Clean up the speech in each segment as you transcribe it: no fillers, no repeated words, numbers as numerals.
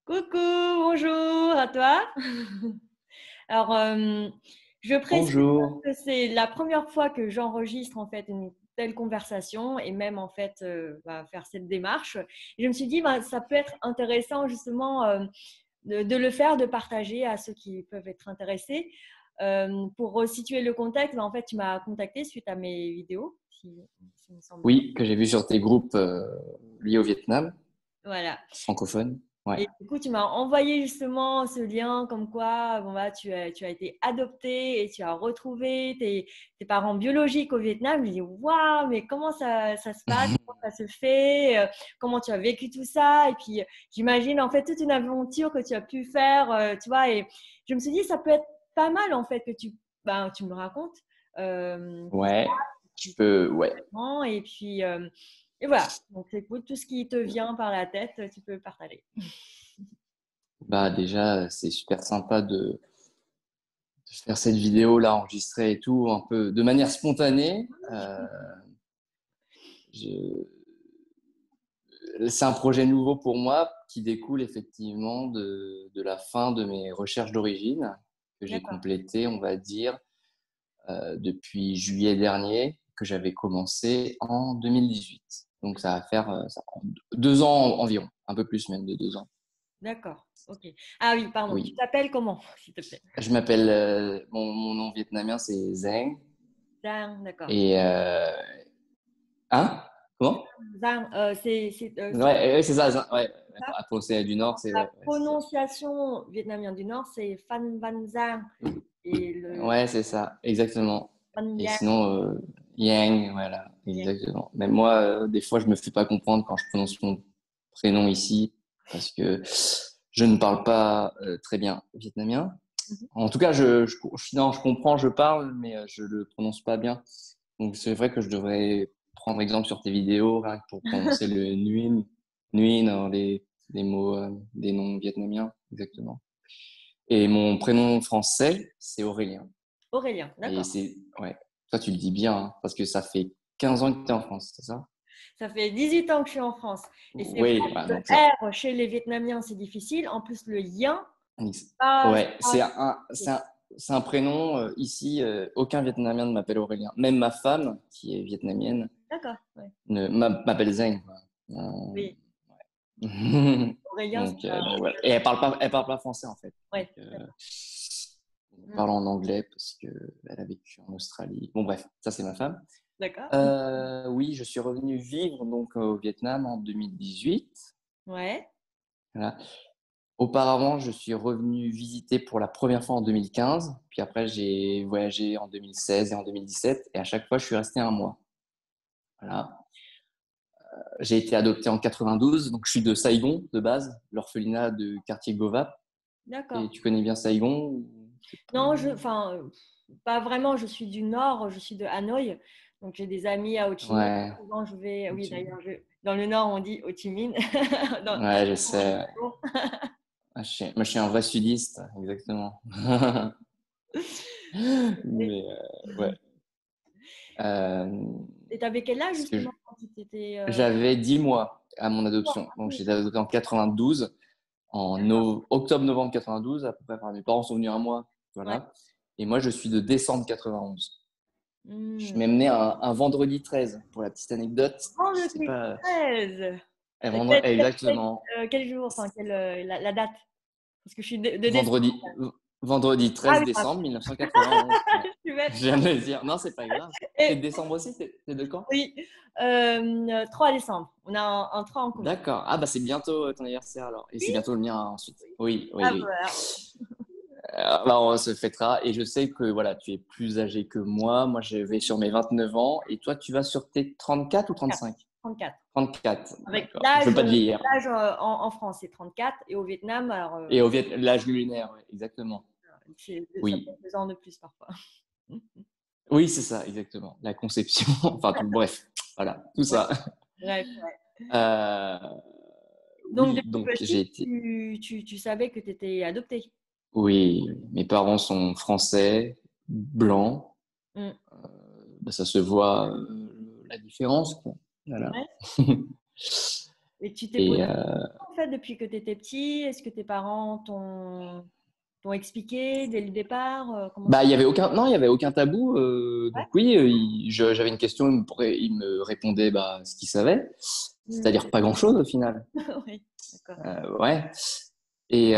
Coucou, bonjour à toi. Alors, je précise Bonjour. que c'est la première fois que j'enregistre en fait une telle conversation et même en fait faire cette démarche. Et je me suis dit, ça peut être intéressant justement de le faire, de partager à ceux qui peuvent être intéressés. Pour resituer le contexte, en fait, tu m'as contacté suite à mes vidéos, si me semble bien. Oui, que j'ai vu sur tes groupes liés au Vietnam, Voilà. francophone. Ouais. Et du coup, tu m'as envoyé justement ce lien comme quoi bon, bah, tu as été adopté et tu as retrouvé tes parents biologiques au Vietnam. Je me dis, waouh, mais comment ça se passe? Comment ça se fait? Comment tu as vécu tout ça? Et puis, j'imagine en fait toute une aventure que tu as pu faire, tu vois. Et je me suis dit, ça peut être pas mal en fait que tu me racontes tout ça, Ouais, je peux. Ouais. complètement. Et puis, et voilà. Donc, écoute, tout ce qui te vient par la tête, tu peux partager. Bah déjà, c'est super sympa de faire cette vidéo là enregistrée et tout, un peu de manière spontanée. Je- C'est un projet nouveau pour moi qui découle effectivement de la fin de mes recherches d'origine que j'ai D'accord. complétées, on va dire, depuis juillet dernier, que j'avais commencé en 2018. Donc ça va faire ça prend 2 ans environ, un peu plus même de 2 ans. D'accord, ok. Ah oui, pardon, tu Oui. t'appelles comment, s'il te plaît? Je m'appelle, mon nom vietnamien c'est Zeng. Zhang, d'accord. Et hein? Comment? Zhang, Ouais, ouais, c'est ça. Zeng, ouais, ça. à Procès du Nord, c'est La ouais, ouais, c'est ça. prononciation vietnamienne du Nord, c'est Phan Van Zhang. Et le Ouais, c'est ça, exactement. Phan Et Yang. sinon, Yang, voilà, Yang. exactement. Même moi, des fois, je me fais pas comprendre quand je prononce mon prénom ici, parce que je ne parle pas très bien vietnamien. Mhm. En tout cas, non, je comprends, je parle, mais je le prononce pas bien. Donc, c'est vrai que je devrais prendre exemple sur tes vidéos, rien que pour prononcer le Nguyen, Nguyen, dans les mots, des noms vietnamiens, exactement. Et mon prénom français, c'est Aurélien. Aurélien, Et d'accord. c'est, ouais, toi tu le dis bien, hein, parce que ça fait 15 ans que tu es en France, c'est ça? Ça fait 18 ans que je suis en France. Et c'est vrai Oui, ouais, que le donc ça. R chez les Vietnamiens, c'est difficile. En plus, le Yen, c'est Ouais, pas c'est un prénom, ici, aucun Vietnamien ne m'appelle Aurélien. Même ma femme, qui est vietnamienne, d'accord. Ouais. m'appelle Zeng, quoi. Oui, Aurélien, c'est Donc voilà. Et elle parle pas français, en fait. Donc, ouais, d'accord. on Mm. parle en anglais parce que elle a vécu en Australie. Bon, bref, ça c'est ma femme. D'accord. Oui, je suis revenu vivre donc au Vietnam en 2018. Ouais. Voilà. Auparavant, je suis revenu visiter pour la première fois en 2015. Puis après, j'ai voyagé en 2016 et en 2017. Et à chaque fois, je suis resté un mois. Voilà. J'ai été adopté en 92. Donc, je suis de Saigon de base, l'orphelinat de quartier Govap. D'accord. Et tu connais bien Saigon Non, pas vraiment. Je suis du Nord, je suis de Hanoï. Donc, j'ai des amis à Ho Chi Minh. Ouais. Souvent, je vais, oui, d'ailleurs, dans le Nord, on dit Ho Chi Minh. Dans- Ouais, je sais. Moi, je suis un vrai sudiste, exactement. Mais ouais. Euh, Et tu avais quel âge, ce que justement, quand tu t'étais… J'avais 10 mois à mon adoption. Donc, Oui, j'ai été adopté en 92, octobre-novembre 92, à peu près. Enfin, mes parents sont venus un mois. ouais. Voilà. Et moi, je suis de décembre 91. Je suis Hmm. même né un vendredi 13, pour la petite anecdote. Je sais Vendredi pas. 13. Quel, Exactement. jour, enfin, la date? Parce que je suis de décembre. Vendredi, vendredi Ah 13 oui, décembre 1991. Ouais. je suis bête. Je viens de le dire. Non, c'est pas grave. T'es de Et, décembre aussi? T'es de quand? oui, 3 décembre. On a un 3 en commun. D'accord. Ah, bah, c'est bientôt ton anniversaire alors. Et Oui, c'est bientôt le mien ensuite. Oui, oui, ah oui. voilà. Bah, on se fêtera. Et je sais que voilà, tu es plus âgé que moi. Moi, je vais sur mes 29 ans. Et toi, tu vas sur tes 34 ou 35? 34. 34, Avec d'accord. Je veux pas te vieillir. l'âge en France, c'est 34. Et au Vietnam, alors, Et au l'âge lunaire, ouais, exactement. ça peut Oui. être 2 ans de plus parfois. Oui, c'est ça, exactement. La conception, enfin, tout, bref, voilà, tout Ouais, ça. bref, ouais. Euh, Donc, oui, depuis donc j'ai petit, été. tu savais que tu étais adopté. Oui, mes parents sont français, blancs. Mm. Bah, ça se voit la différence, quoi. Voilà. Ouais. Et tu t'es posé Et en fait depuis que tu étais petit? Est-ce que tes parents t'ont expliqué dès le départ comment ça... bah, il y avait aucun, non, il y avait aucun tabou. Ouais. Donc oui, j'avais une question, il me répondait bah, ce qu'il savait, Mm. c'est-à-dire pas grand-chose au final. Oui, d'accord. Ouais. Et,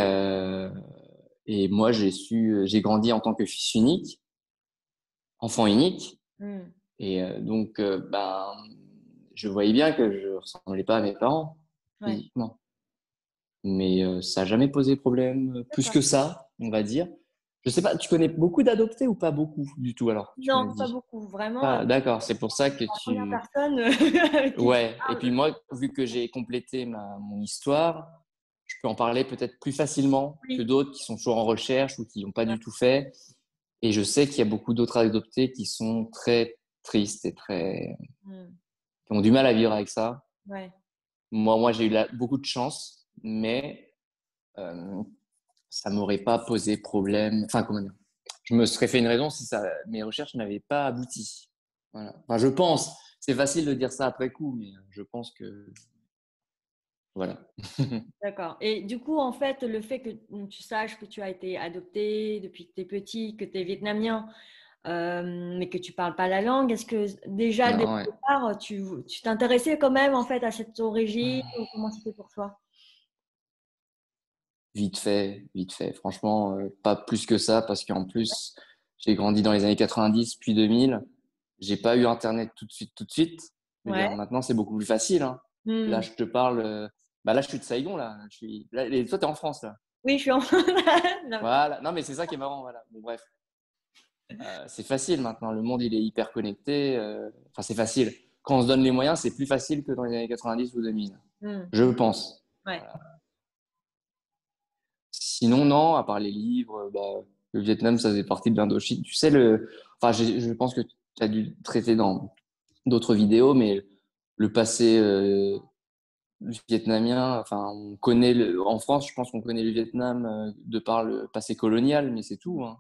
et moi, j'ai grandi en tant que fils unique, enfant unique. Mm. Et donc, ben, je voyais bien que je ressemblais pas à mes parents Ouais, physiquement. Mais ça n'a jamais posé problème plus d'accord. que ça, on va dire. Je sais pas, tu connais beaucoup d'adoptés ou pas beaucoup du tout alors, tu m'as Non, pas dit. beaucoup. Vraiment, Pas, d'accord, c'est pour ça que la première tu. personne avec qui je Ouais, et puis parle. moi, vu que j'ai complété mon histoire, je peux en parler peut-être plus facilement que Oui. d'autres qui sont toujours en recherche ou qui n'ont pas Ouais. du tout fait. Et je sais qu'il y a beaucoup d'autres adoptés qui sont très tristes et Mm. qui ont du mal à vivre avec ça. Ouais. Moi j'ai eu beaucoup de chance, mais euh, ça m'aurait pas posé problème. Enfin, comment dire? Je me serais fait une raison si mes recherches n'avaient pas abouti. Voilà. Enfin, je pense. C'est facile de dire ça après coup, mais je pense que voilà. D'accord. Et du coup, en fait, le fait que tu saches que tu as été adopté depuis que tu es petit, que tu es vietnamien, mais que tu parles pas la langue, est-ce que déjà dès Non, ouais. le départ, tu t'intéressais quand même en fait à cette origine ou comment c'était pour toi? Vite fait, vite fait. Franchement, pas plus que ça, parce qu'en plus, j'ai grandi dans les années 90, puis 2000. J'ai pas eu Internet tout de suite, tout de suite. Je veux Ouais. dire, maintenant, c'est beaucoup plus facile, hein. Là, Hmm. je te parle. Bah là, je suis de Saigon, là. Et toi, t'es en France, là. Oui, je suis en... Non. Voilà. Non, mais c'est ça qui est marrant, voilà. Bon, bref. C'est facile maintenant. Le monde, il est hyper connecté. Enfin, c'est facile. Quand on se donne les moyens, c'est plus facile que dans les années 90 ou 2000. Hmm. Je pense. Ouais. Voilà. Sinon, non, à part les livres, bah, le Vietnam, ça faisait partie de l'Indochine. Tu sais, enfin, je pense que tu as dû traiter dans d'autres vidéos, mais le passé vietnamien, enfin, on connaît en France, je pense qu'on connaît le Vietnam de par le passé colonial, mais c'est tout, hein.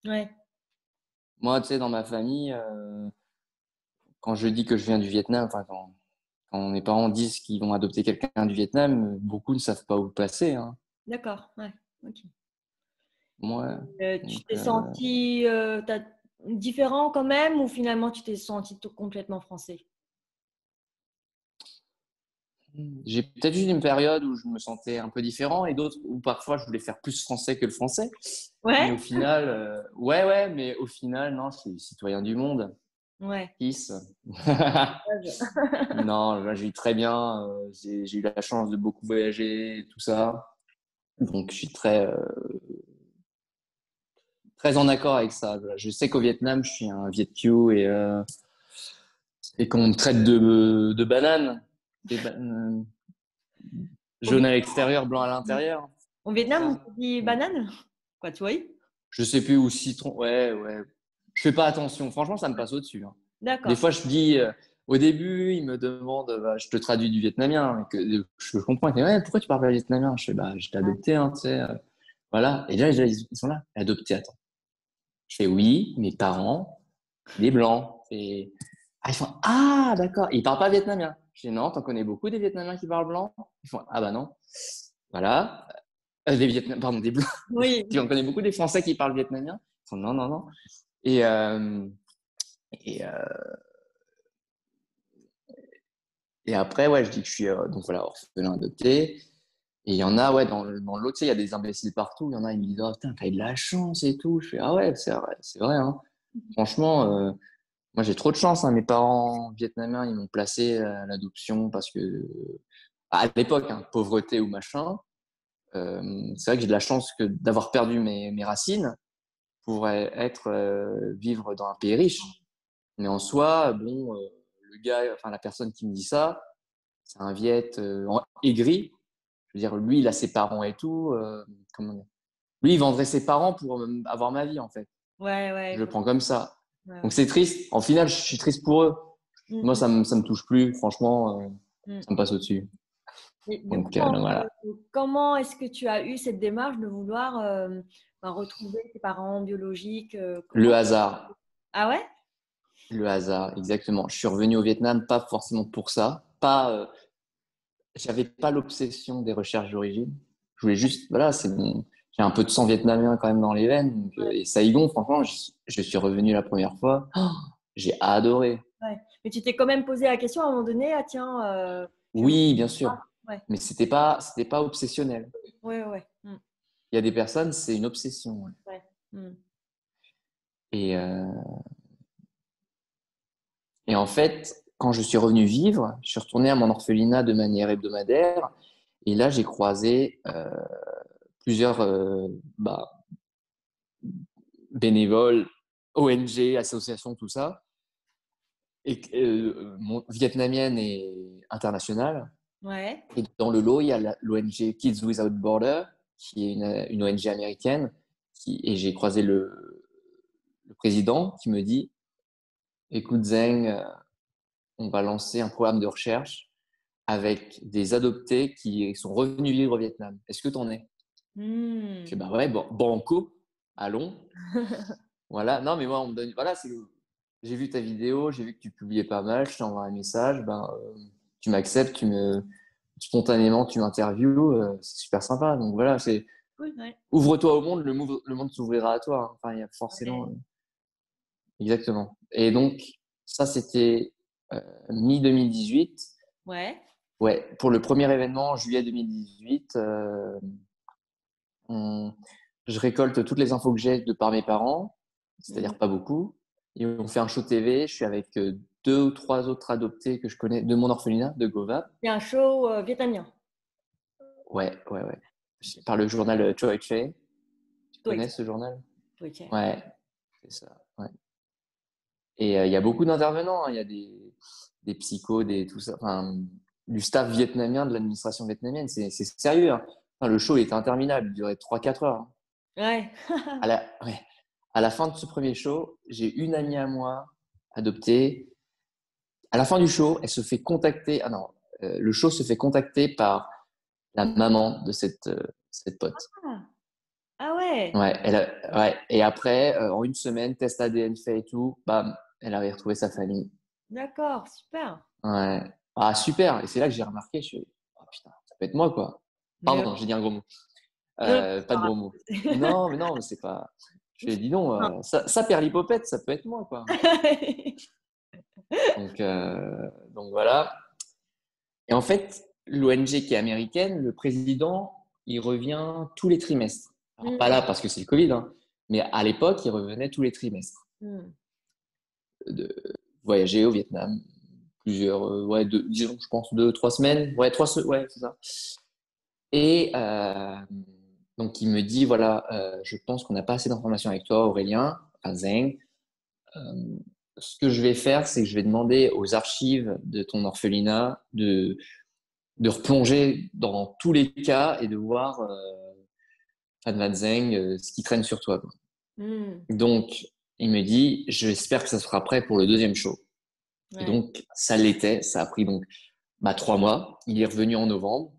Ouais. Moi, tu sais, dans ma famille, quand je dis que je viens du Vietnam, enfin, quand mes parents disent qu'ils vont adopter quelqu'un du Vietnam, beaucoup ne savent pas où le placer, hein. D'accord. Ouais. Ok. Moi, Tu donc, t'es senti différent quand même ou finalement tu t'es senti complètement français? j'ai peut-être eu une période où je me sentais un peu différent et d'autres où parfois je voulais faire plus français que le français. Mais au Ouais. final, ouais, ouais, mais au final, non, je suis citoyen du monde. Ouais. Kiss. Ouais. Non, là, je vis très bien. J'ai eu la chance de beaucoup voyager et tout ça. Donc, je suis très en accord avec ça. Je sais qu'au Vietnam, je suis un Viet Kieu et qu'on me traite de banane. Au Jaune à Vietnam, l'extérieur, blanc à l'intérieur. au C'est Vietnam, ça. on dit Donc, banane? Quoi, tu vois? je sais plus où citron. Ouais, ouais. Je fais pas attention. Franchement, ça me passe au-dessus, hein. Des D'accord. fois, je dis, au début, ils me demandent, bah, je te traduis du vietnamien. Je comprends. Ils disent, ouais, pourquoi tu parles pas vietnamien? Je fais, bah, je t'ai Ouais. adopté, hein, tu sais. Voilà. Et là, ils sont là. Adopté, attends. Je fais, oui, mes parents, des blancs. Et ah, ils font, ah, d'accord. Ils parlent pas vietnamien. Je fais, non, t'en connais beaucoup des Vietnamiens qui parlent blanc? Ils font, ah, bah non. Voilà. Des Vietnamiens, pardon, des blancs. Oui. Tu en connais beaucoup des Français qui parlent vietnamien? Ils font, non, non, non. Et, euh, et, euh, et après, ouais, je dis que je suis donc voilà, orphelin adopté. Et il y en a, ouais, dans l'autre, tu sais, il y a des imbéciles partout. Il y en a, ils me disent, oh putain, t'as eu de la chance et tout. Je fais, ah ouais, c'est vrai, hein. Franchement, moi j'ai trop de chance, hein. Mes parents vietnamiens, ils m'ont placé à l'adoption parce que, à l'époque, hein, pauvreté ou machin. C'est vrai que j'ai de la chance d'avoir perdu mes racines pour vivre dans un pays riche. Mais en soi, bon, le gars, enfin la personne qui me dit ça, c'est un Viet aigri. Je veux dire, lui, il a ses parents et tout. Comment dire. Lui, il vendrait ses parents pour avoir ma vie, en fait. Ouais, ouais, Je je le prends vois. comme ça. Ouais, Donc ouais. c'est triste. En final, je suis triste pour eux. Moi, Mm, ça me touche plus. Franchement, mm. ça me passe au-dessus. Et du coup, Donc voilà. comment est-ce que tu as eu cette démarche de vouloir retrouver tes parents biologiques Le comment... hasard. Ah ouais? Le hasard, exactement. Je suis revenu au Vietnam, pas forcément pour ça. Pas, j'avais pas l'obsession des recherches d'origine. Je voulais juste, voilà, j'ai un peu de sang vietnamien quand même dans les veines. Donc, Ouais. et Saigon, franchement, je suis revenu la première fois. Oh, j'ai adoré. Ouais. Mais tu t'es quand même posé la question à un moment donné, ah tiens, je vais Oui, bien voir. sûr. Ouais, Mais c'était pas obsessionnel. ouais, ouais. Il y a des personnes, c'est une obsession. Ouais. Ouais. Mm. Et, euh, et en fait, quand je suis revenu vivre, je suis retourné à mon orphelinat de manière hebdomadaire. Et là, j'ai croisé plusieurs bénévoles, ONG, associations, tout ça, et, vietnamienne et internationale. Ouais. Et dans le lot, il y a l'ONG Kids Without Borders, qui est une ONG américaine. Et j'ai croisé le président qui me dit, écoute Zeng, on va lancer un programme de recherche avec des adoptés qui sont revenus vivre au Vietnam. Est-ce que tu en es? Je fais, Mm. bah ouais, bon, banco, allons. Voilà, non, mais moi, on me donne, voilà, j'ai vu ta vidéo, j'ai vu que tu publiais pas mal, je t'envoie un message, ben, tu m'acceptes, spontanément, tu m'interviews, c'est super sympa. Donc voilà, Cool, ouais. ouvre-toi au monde, le monde s'ouvrira à toi, hein. Enfin, il y a forcément, Ouais. exactement. Et donc, ça, c'était mi-2018. Ouais. Ouais, pour le premier événement, en juillet 2018, on- je récolte toutes les infos que j'ai de par mes parents, Mm. c'est-à-dire pas beaucoup. Et on fait un show TV. Je suis avec deux ou trois autres adoptés que je connais de mon orphelinat, de Govap. C'est un show vietnamien. Ouais, ouais, ouais. Par le journal Choi Che. Tu Toi, connais ce journal? toi, tiens. Ouais, c'est ça. Ouais. Et il y a beaucoup d'intervenants, hein. Il y a des psychos, tout ça. Enfin, du staff vietnamien, de l'administration vietnamienne. C'est sérieux, hein. Enfin, le show était interminable. Il durait 3-4 heures, hein. Ouais. Ouais. À la fin de ce premier show, j'ai une amie à moi adoptée. À la fin du show, elle se fait contacter. Ah non, le show se fait contacter par la maman de cette pote. Ah, ah ouais. Ouais, ouais. Et après, en une semaine, test ADN fait et tout, bam, elle avait retrouvé sa famille. D'accord, super. Ouais. Ah, super. Et c'est là que j'ai remarqué, je suis, oh putain, ça peut être moi, quoi. Mais Pardon, j'ai dit un gros mot. non, Pas de gros mots. Non, mais non, mais c'est pas. Je lui ai dit non, ça perd l'hypopète, ça peut être moi, quoi. Donc voilà. Et en fait, l'ONG qui est américaine, le président, il revient tous les trimestres. Alors, pas Mm, là parce que c'est le Covid, hein, mais à l'époque, il revenait tous les trimestres mm. de voyager au Vietnam. Plusieurs, ouais, disons, je pense 2, 3 semaines. Ouais, ouais, c'est ça. Et donc, il me dit, voilà, je pense qu'on n'a pas assez d'informations avec toi, Aurélien, enfin Zeng. Euh, Ce que je vais faire, c'est que je vais demander aux archives de ton orphelinat de replonger dans tous les cas et de voir Fan Van Zeng, ce qui traîne sur toi, quoi. Mm. Donc, il me dit, j'espère que ça sera prêt pour le deuxième show. Et Ouais. donc, ça l'était. Ça a pris donc 3 mois. Il est revenu en novembre.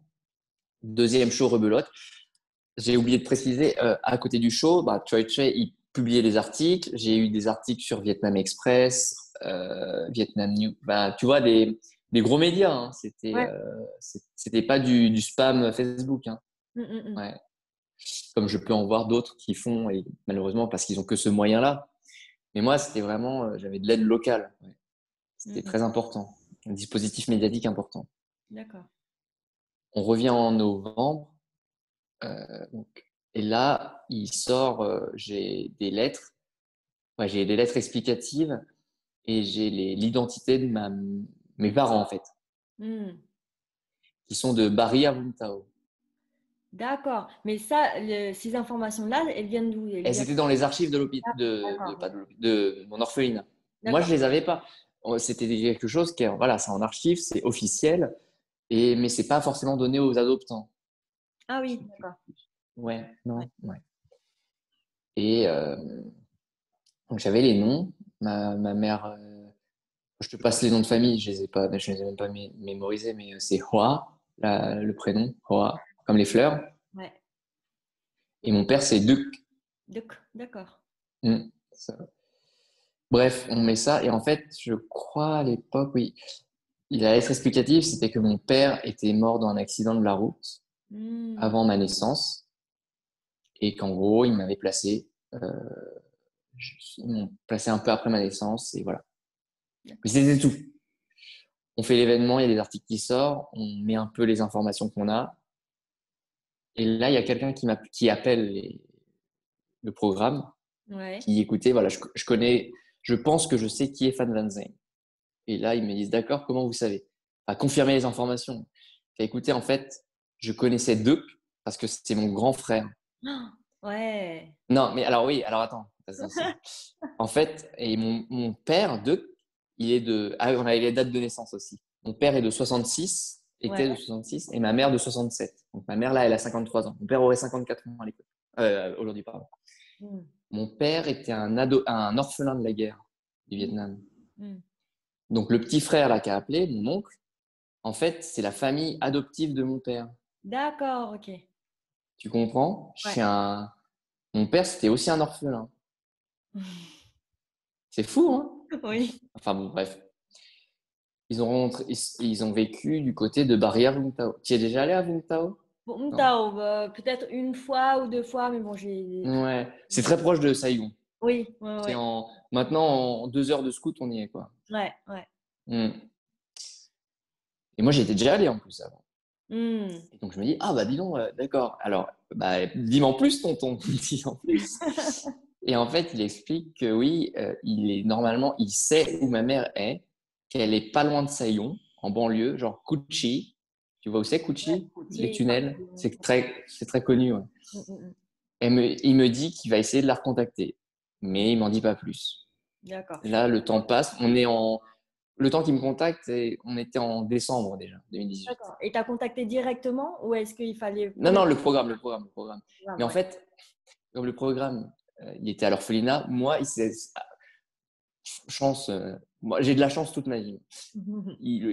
Deuxième show rebelote. J'ai oublié de préciser, à côté du show, Choi Che, il publiait des articles. J'ai eu des articles sur Vietnam Express, Vietnam News. Tu vois, des gros médias, hein. Ouais. C'était pas du spam Facebook, hein. Mm, mm, mm. Ouais. Comme je peux en voir d'autres qui font, et malheureusement parce qu'ils ont que ce moyen-là. Mais moi, c'était vraiment, j'avais de l'aide locale. Ouais. Mm, C'était mm. très important. Un dispositif médiatique important. D'accord. On revient en novembre. Donc, et là, il sort, j'ai des lettres. Ouais, j'ai des lettres explicatives et j'ai l'identité de mes parents, en fait, Mm. qui sont de Bari à Vung Tau. D'accord. Mais ça, ces informations-là, elles viennent d'où? Elles Elles viennent. étaient dans les archives de l'hôpital, D'accord. pas de, de mon orphelinat. Moi, D'accord. je les avais pas. C'était quelque chose qui, voilà, c'est en archive, c'est officiel, mais c'est pas forcément donné aux adoptants. Ah oui, d'accord. Ouais, Ouais. non, ouais. Et donc j'avais les noms. Ma mère, je te passe les noms de famille, je les ai même pas mémorisés, mais c'est Hoa, le prénom, Hoa, comme les fleurs. Ouais. Et mon père, c'est Duc. D'accord. Ça. Bref, on met ça. Et en fait, je crois à l'époque, oui. La lettre explicative, c'était que mon père était mort dans un accident de la route Hmm. avant ma naissance et qu'en gros, ils m'avaient placé. Ils m'ont placé un peu après ma naissance et voilà. Mais c'était tout. On fait l'événement, il y a des articles qui sortent, on met un peu les informations qu'on a. Et là, il y a quelqu'un qui appelle le programme, Ouais. qui dit, écoutez, voilà, je connais, je pense que je sais qui est Fan Van Zandt. Et là, ils me disent, d'accord, comment vous savez? À confirmer les informations. Fait, écoutez, en fait, je connaissais Duck parce que c'est mon grand frère. Ah, ouais. Non, mais alors oui, alors attends. En fait, et mon père, Duck, il est de. Ah, on a les dates de naissance aussi. Mon père est de 66, Ouais. était de 66, et ma mère de 67. Donc ma mère, là, elle a 53 ans. Mon père aurait 54 ans à l'époque. Aujourd'hui, pardon. Hmm. Mon père était un orphelin de la guerre du Hmm. Vietnam. Hmm. Donc le petit frère là qui a appelé, mon oncle, en fait, c'est la famille adoptive de mon père. D'accord, ok. Tu comprends? Ouais. Mon père, c'était aussi un orphelin. C'est fou, hein? Oui. Enfin bon, bref. Ils ont vécu du côté de Barrière Vung Tau. Tu y es déjà allé à Vung Tau? Bon, Non. Mtao, peut-être une fois ou deux fois, mais bon, j'ai plus. Ouais. C'est très proche de Saigon. Oui, ouais, ouais. Maintenant, en 2 heures de scoot, on y est, quoi. Ouais, ouais. Mm. Et moi, j'y étais déjà allé en plus avant. Hmm. Et donc, je me dis, ah bah dis donc, d'accord. Alors, bah, dis-moi en plus, tonton. Dis en plus. Et en fait, il explique que oui, il sait où ma mère est, qu'elle est pas loin de Saigon, en banlieue, genre Cuchi. Tu vois où c'est Ouais, Cuchi? Les côtier, tunnels, partout. c'est très connu. Ouais. Hmm, hmm, hmm. Il me dit qu'il va essayer de la recontacter, mais il m'en dit pas plus. D'accord. Là, le temps passe. Le temps qu'il me contacte, on était en décembre déjà, 2018. D'accord. Et tu as contacté directement ou est-ce qu'il fallait Non, prendre non, le programme. un Mais en ouais. fait, comme le programme, il était à l'orphelinat, moi, chance, moi, j'ai de la chance toute ma vie.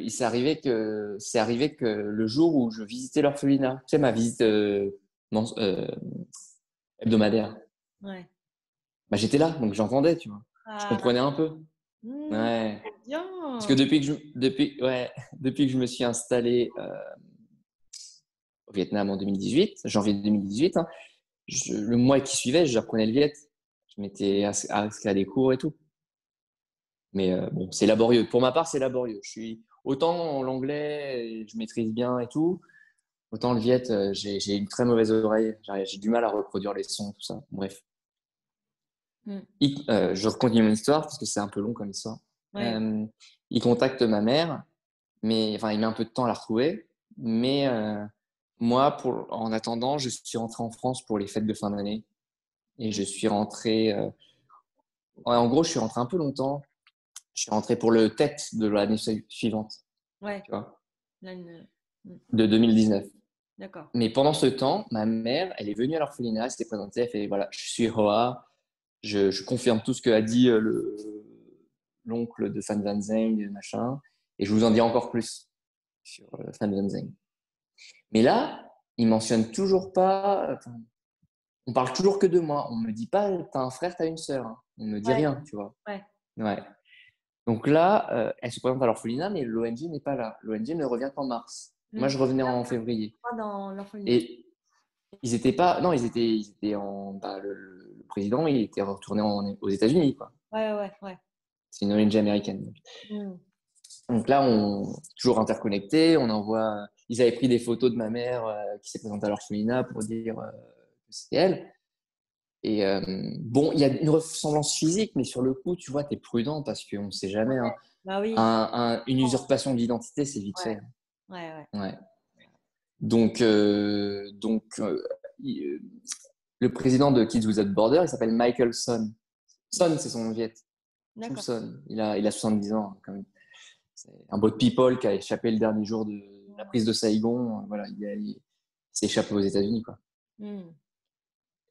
C'est arrivé que le jour où je visitais l'orphelinat, tu sais, ma visite hebdomadaire, Ouais. bah, j'étais là, donc j'entendais, tu vois. Je Ah, comprenais un peu. hmm, Ouais. c'est Parce que bien. depuis que je me suis installé au Vietnam en 2018, janvier 2018, hein, le mois qui suivait, j'apprenais le viet. Je m'étais inscrit à des cours et tout. Mais bon, c'est laborieux. Pour ma part, c'est laborieux. Autant l'anglais, je maîtrise bien et tout, autant le viet, j'ai une très mauvaise oreille. J'ai du mal à reproduire les sons, tout ça. Bref. Hmm. Je continue mon histoire parce que c'est un peu long comme histoire. Ouais. Euh, il contacte ma mère, mais enfin, il met un peu de temps à la retrouver. Mais moi, en attendant, je suis rentré en France pour les fêtes de fin d'année et Hmm. je suis rentré. Ouais, en gros, je suis rentré un peu longtemps. Je suis rentré pour le tête de l'année suivante, Ouais. tu vois, Là, hmm. de 2019. D'accord. Mais pendant ce temps, ma mère, elle est venue à l'orphelinat, elle s'était présentée, elle fait voilà, je suis Hoa, je confirme tout ce que a dit l'oncle de Fan Van Zeng, machin, et je vous en dis encore plus sur Fan Van Zeng. Mais là, il mentionne toujours pas, enfin, on parle toujours que de moi, on me dit pas t'as un frère, t'as une sœur, hein. On me dit Ouais. rien, tu vois. Ouais. Ouais. Donc là, elle se présente à l'orphelinat, mais l'ONG n'est pas là. L'ONG ne revient qu'en mars. Moi, Hmm. je revenais en février. Pas dans l'orphelinat. Et ils étaient pas. Non, ils étaient le président, il était retourné aux États-Unis, quoi. Ouais, ouais, ouais. C'est une ONG américaine. Hmm. Donc là, on toujours interconnectés. On envoie. Ils avaient pris des photos de ma mère qui s'est présentée à l'orphelinat pour dire que c'était elle. Et bon, il y a une ressemblance physique, mais sur le coup, tu vois, tu es prudent parce qu'on ne sait jamais, hein. Bah oui. Une usurpation d'identité, c'est vite Ouais, fait. ouais, ouais. Ouais. Donc, le président de Kids Without Borders, il s'appelle Michael Son. Son, c'est son viet. Chu D'accord. Son. Il a 70 ans, hein, quand même. C'est un boat people qui a échappé le dernier jour de la prise de Saigon. Voilà, il s'est échappé aux États-Unis, quoi. Hmm.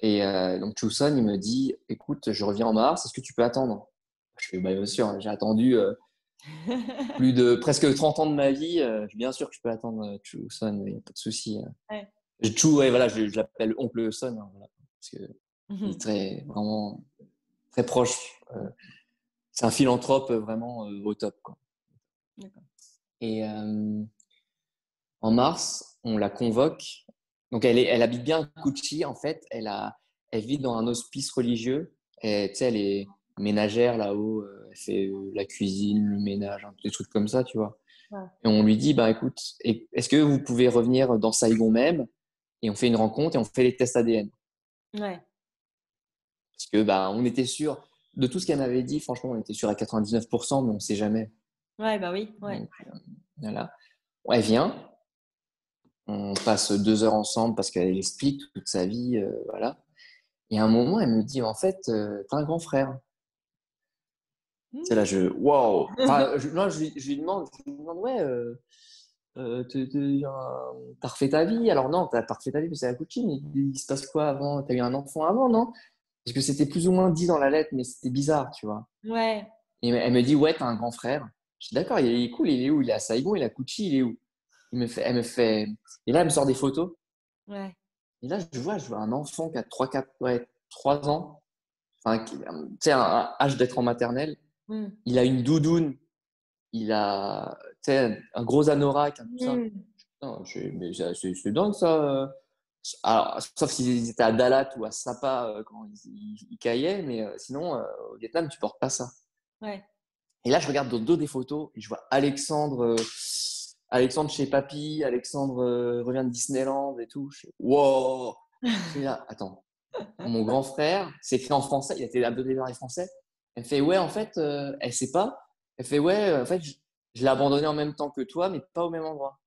Et donc, Chu Son, il me dit, écoute, je reviens en mars, est-ce que tu peux attendre? Je fais, bah, bien sûr, j'ai attendu plus de presque 30 ans de ma vie. Bien sûr que je peux attendre Chu Son, il n'y a pas de souci. Ouais. Chu, ouais, voilà, je l'appelle oncle Son, hein, voilà, parce que il est Mhm. vraiment très proche. C'est un philanthrope vraiment au top, quoi. D'accord. Et en mars, on la convoque. Donc, elle habite bien à Cucci, en fait. Elle vit dans un hospice religieux. Et, tu sais, elle est ménagère là-haut. Elle fait la cuisine, le ménage, des trucs comme ça, tu vois. Ouais. Et on lui dit, bah, écoute, est-ce que vous pouvez revenir dans Saigon même? Et on fait une rencontre et on fait les tests ADN. Ouais. Parce que, bah, on était sûr de tout ce qu'elle m'avait dit. Franchement, on était sûr à 99%, mais on ne sait jamais. Ouais, bah oui. Ouais. Donc, voilà. Elle vient. On passe 2 heures ensemble parce qu'elle explique toute sa vie, voilà. Et à un moment, elle me dit, en fait, t'as un grand frère. C'est là, waouh. Enfin, non, je lui demande, ouais, t'as refait ta vie? Alors non, t'as pas refait ta vie, mais c'est la coaching. Il se passe quoi avant? T'as eu un enfant avant, non? Parce que c'était plus ou moins dit dans la lettre, mais c'était bizarre, tu vois. Ouais. Et elle me dit, ouais, t'as un grand frère. Je dis, d'accord, il est cool, il est où? Il est à Saigon, il est à Cucci, il est où? Elle me fait, et là, elle me sort des photos. Ouais. Et là, je vois un enfant qui a 3, 4, ouais, 3 ans, enfin, tu sais, un âge d'être en maternelle. Mm. Il a une doudoune, il a, tu sais, un gros anorak, hein, tout ça. Mm. Non, mais c'est dingue ça. Alors, sauf s'ils étaient à Dalat ou à Sapa quand ils caillaient, mais sinon, au Vietnam, tu portes pas ça. Ouais. Et là, je regarde dans le dos des photos et je vois Alexandre chez Papy, Alexandre revient de Disneyland et tout. Je fais, wow! Je suis là, attends, mon grand frère, c'est écrit en français, il a été adopté par les Français. Elle me fait, ouais, en fait, elle sait pas. Elle fait, ouais, en fait, je l'ai abandonné en même temps que toi, mais pas au même endroit.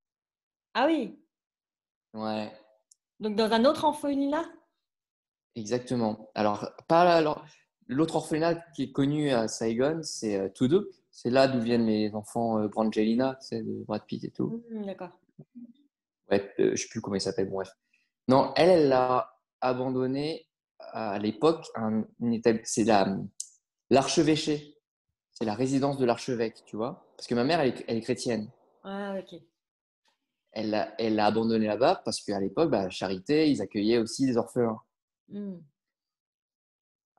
Ah oui. Ouais, Donc dans un autre orphelinat? exactement. Alors, pas alors, l'autre orphelinat qui est connu à Saigon, c'est Tuduk. C'est là d'où viennent les enfants Brangelina, tu sais, de Brad Pitt et tout. Mm, d'accord. Ouais, je sais plus comment il s'appelle, bon, bref. Non, elle l'a abandonné à l'époque. C'est l'archevêché. C'est la résidence de l'archevêque, tu vois. Parce que ma mère, elle est chrétienne. Ah, ok. Elle l'a abandonné là-bas parce qu'à l'époque, bah, Charité, ils accueillaient aussi des orphelins. Mm.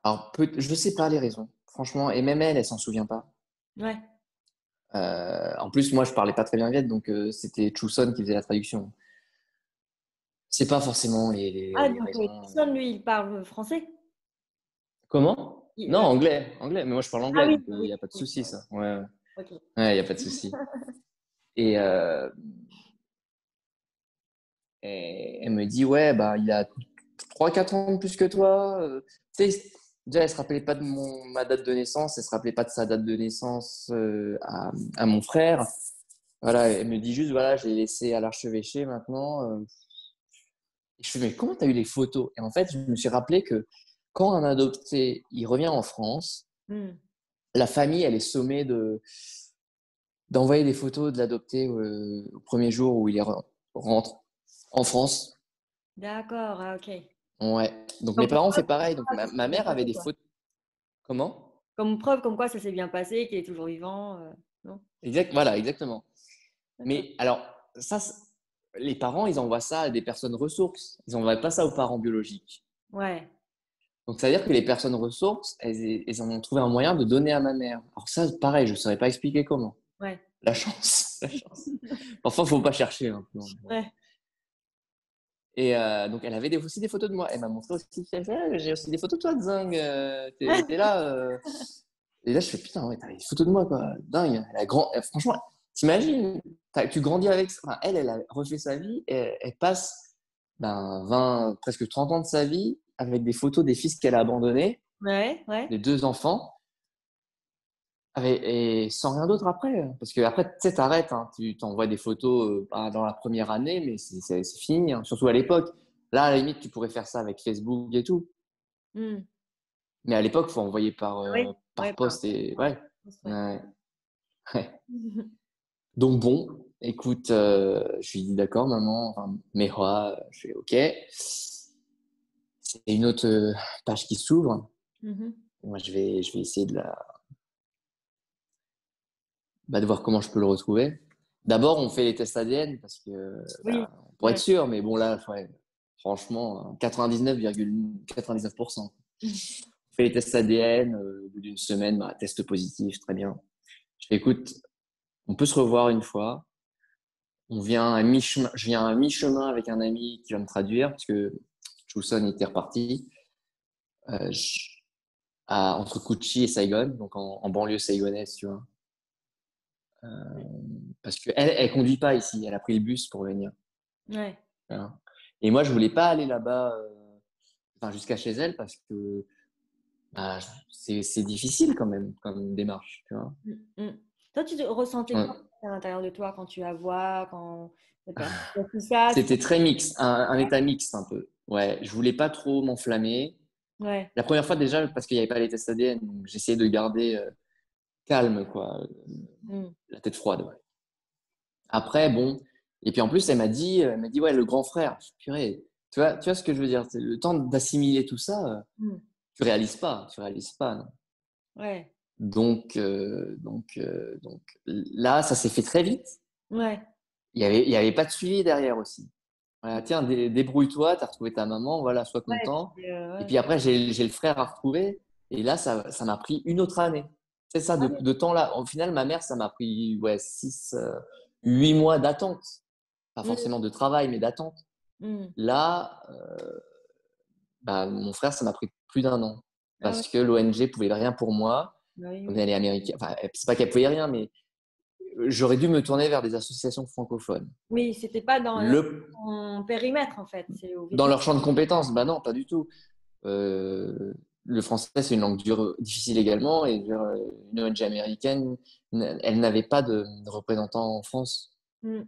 Alors, je ne sais pas les raisons, franchement. Et même elle s'en souvient pas. Ouais. En plus, moi, je parlais pas très bien viet, donc c'était Chuson qui faisait la traduction. C'est pas forcément Ah, les donc raisons. personne, lui, il parle français? Comment? Il- Non, euh, anglais, anglais. Mais moi, je parle Ah anglais, oui, donc il oui, n'y a pas de oui. souci, ça. Ouais, ouais. Ok. Ouais, il n'y a pas de souci. Et, elle me dit, ouais, bah, il a 3, 4 ans de plus que toi. Tu sais, déjà, elle se rappelait pas de ma date de naissance, elle se rappelait pas de sa date de naissance à mon frère. Voilà, elle me dit juste, voilà, je l'ai laissé à l'archevêché maintenant. Et je fais, mais comment tu as eu les photos? Et en fait, je me suis rappelé que quand un adopté, il revient en France, Mm. la famille, elle est sommée d'envoyer des photos de l'adopté au premier jour où rentre en France. D'accord, ah, ok. Ouais. Donc mes Comme parents ont fait preuve, pareil. Donc ça s'est ma bien mère avait passé, des quoi. photos. Comment? Comme preuve, comme quoi ça s'est bien passé, qu'il est toujours vivant. Non? Voilà, exactement. D'accord. Mais alors, les parents, ils envoient ça à des personnes ressources. Ils n'envoient pas ça aux parents biologiques. Ouais. Donc, ça veut dire que les personnes ressources, elles en ont trouvé un moyen de donner à ma mère. Alors ça, pareil, je ne saurais pas expliquer comment. Ouais. La chance, la chance. Parfois, il ne faut pas chercher. Hein. Ouais. Et donc, elle avait aussi des photos de moi. Elle m'a montré aussi, j'ai aussi des photos de toi, Zing. T'es là. Et là, je fais, putain, ouais, t'as des photos de moi, quoi. Dingue. Franchement, t'imagines, tu grandis avec. Enfin, elle a refait sa vie. Et elle passe ben, 20, presque 30 ans de sa vie avec des photos des fils qu'elle a abandonnés, Ouais, ouais. des 2 enfants, et sans rien d'autre après. Parce que après, tu sais, t'arrêtes. Hein. Tu t'envoies des photos dans la première année, mais c'est fini. Hein. Surtout à l'époque. Là, à la limite, tu pourrais faire ça avec Facebook et tout. Mm. Mais à l'époque, il faut envoyer Oui, ouais, par poste. Et ouais. ouais. Ouais. Ouais. Donc bon, écoute, je lui dis d'accord, maman, enfin, mais ouais, je fais OK. C'est une autre page qui s'ouvre. Mhm. Moi, je vais essayer de voir comment je peux le retrouver. D'abord, on fait les tests ADN parce que, Oui, pour être ouais. sûr, mais bon, là, ouais, franchement, 99,99%. On fait les tests ADN, au bout d'une semaine, bah, test positif, très bien. Je fais, écoute, on peut se revoir une fois. je viens à mi-chemin avec un ami qui va me traduire, parce que Chuson était reparti euh, je- entre Kochi et Saigon, donc en banlieue saïgonaise, tu vois. Parce qu'elle, elle conduit pas ici, elle a pris le bus pour venir. Ouais. Voilà. Et moi, je voulais pas aller là-bas, enfin, jusqu'à chez elle, parce que bah, c'est difficile quand même comme démarche, tu vois. Mm, mm. Toi, ressentais Ouais. quoi à l'intérieur de toi quand tu la vois, quand tout ça, C'était très mixte, un état mixte un peu. Ouais, je voulais pas trop m'enflammer. ouais. La première fois déjà parce qu'il n'y avait pas les tests ADN, donc j'essayais de garder calme, quoi, Mm. la tête froide. Ouais. Après, bon, et puis en plus, elle m'a dit, ouais, le grand frère. Je suis, purée, tu vois ce que je veux dire? C'est le temps d'assimiler tout ça, Mm. tu réalises pas. Non. Ouais. Donc là, ça s'est fait très vite. Ouais. Il y avait pas de suivi derrière aussi. Voilà, tiens, débrouille-toi, tu as retrouvé ta maman, voilà, sois Ouais. content. Et Ouais. puis après, j'ai le frère à retrouver. Et là, ça m'a pris une autre année. C'est ça, Ah oui. de temps là. Au final, ma mère, ça m'a pris ouais, 8 mois d'attente. Pas Mm. forcément de travail, mais d'attente. Mm. Là, bah, mon frère, ça m'a pris plus d'un an. Ah ouais. Parce que l'ONG pouvait rien pour moi. Bah oui, On oui. est allé américain. Enfin, c'est pas qu'elle pouvait rien, mais j'aurais dû me tourner vers des associations francophones. Oui, c'était pas dans Le, ton périmètre en fait. C'est au dans Vietnam. leur champ de compétences, bah non, pas du tout. Euh, le français, c'est une langue dure, difficile également, et une ONG américaine, elle n'avait pas de représentant en France Mm.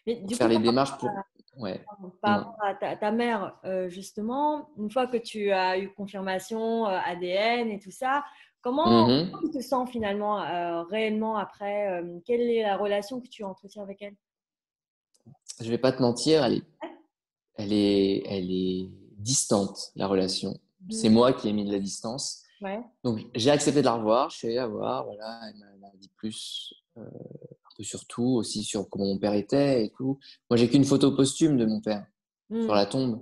Mais pour du faire coup, les démarches pour. Ouais, par dis-moi. rapport à ta mère, justement, une fois que tu as eu confirmation ADN et tout ça, comment Mhm. tu te sens finalement réellement après quelle est la relation que tu entretiens avec elle? Je vais pas te mentir, elle est distante, la relation. C'est Mm. moi qui ai mis de la distance. Ouais. Donc, j'ai accepté de la revoir, je suis allé la voir, voilà, elle m'a dit plus, un peu sur tout, aussi sur comment mon père était et tout. Moi, j'ai qu'une photo posthume de mon père sur Mm. la tombe,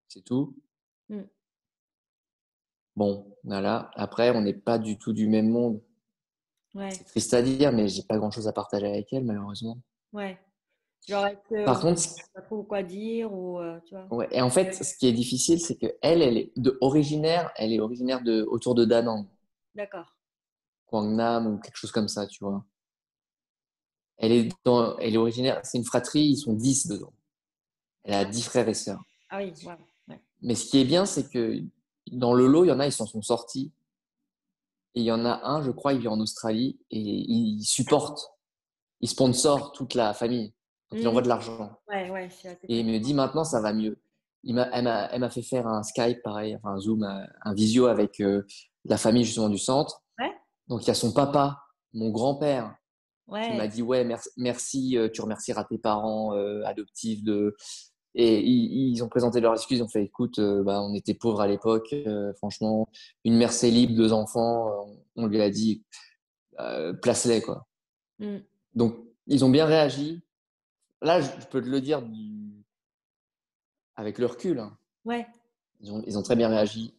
c'est tout. Mm. Bon, voilà. Après, on n'est pas du tout du même monde. Ouais. C'est triste à dire, mais j'ai pas grand-chose à partager avec elle, malheureusement. Ouais. Genre, est-ce que Par vous contre, savez pas trop quoi dire ou tu vois? ouais, et en fait, ce qui est difficile, c'est que elle est originaire de autour de Da Nang, D'accord. Quang ou quelque chose comme ça, tu vois. Elle est originaire, c'est une fratrie, ils sont 10 dedans. Elle a 10 frères et sœurs. Ah oui, ouais. Ouais. Mais ce qui est bien, c'est que dans le lot, il y en a, ils s'en sont sortis. Et il y en a un, je crois, il vit en Australie et il supporte, il sponsor toute la famille. Donc il Mm. envoie de l'argent. Ouais, ouais, c'est assez Et il pratique. me dit maintenant, ça va mieux. Elle m'a fait faire un Skype, pareil, enfin un Zoom, un visio avec la famille justement du centre. Ouais, Donc il y a son papa, mon grand-père, qui m'a ouais. dit ouais merci, tu remercieras tes parents adoptifs de et ils ont présenté leurs excuses, ils ont fait écoute bah, on était pauvres à l'époque franchement une mère célib, deux enfants on lui a dit place-les quoi. Mm. Donc ils ont bien réagi. Là je peux te le dire avec le recul hein. Ouais. Ils ont très bien réagi.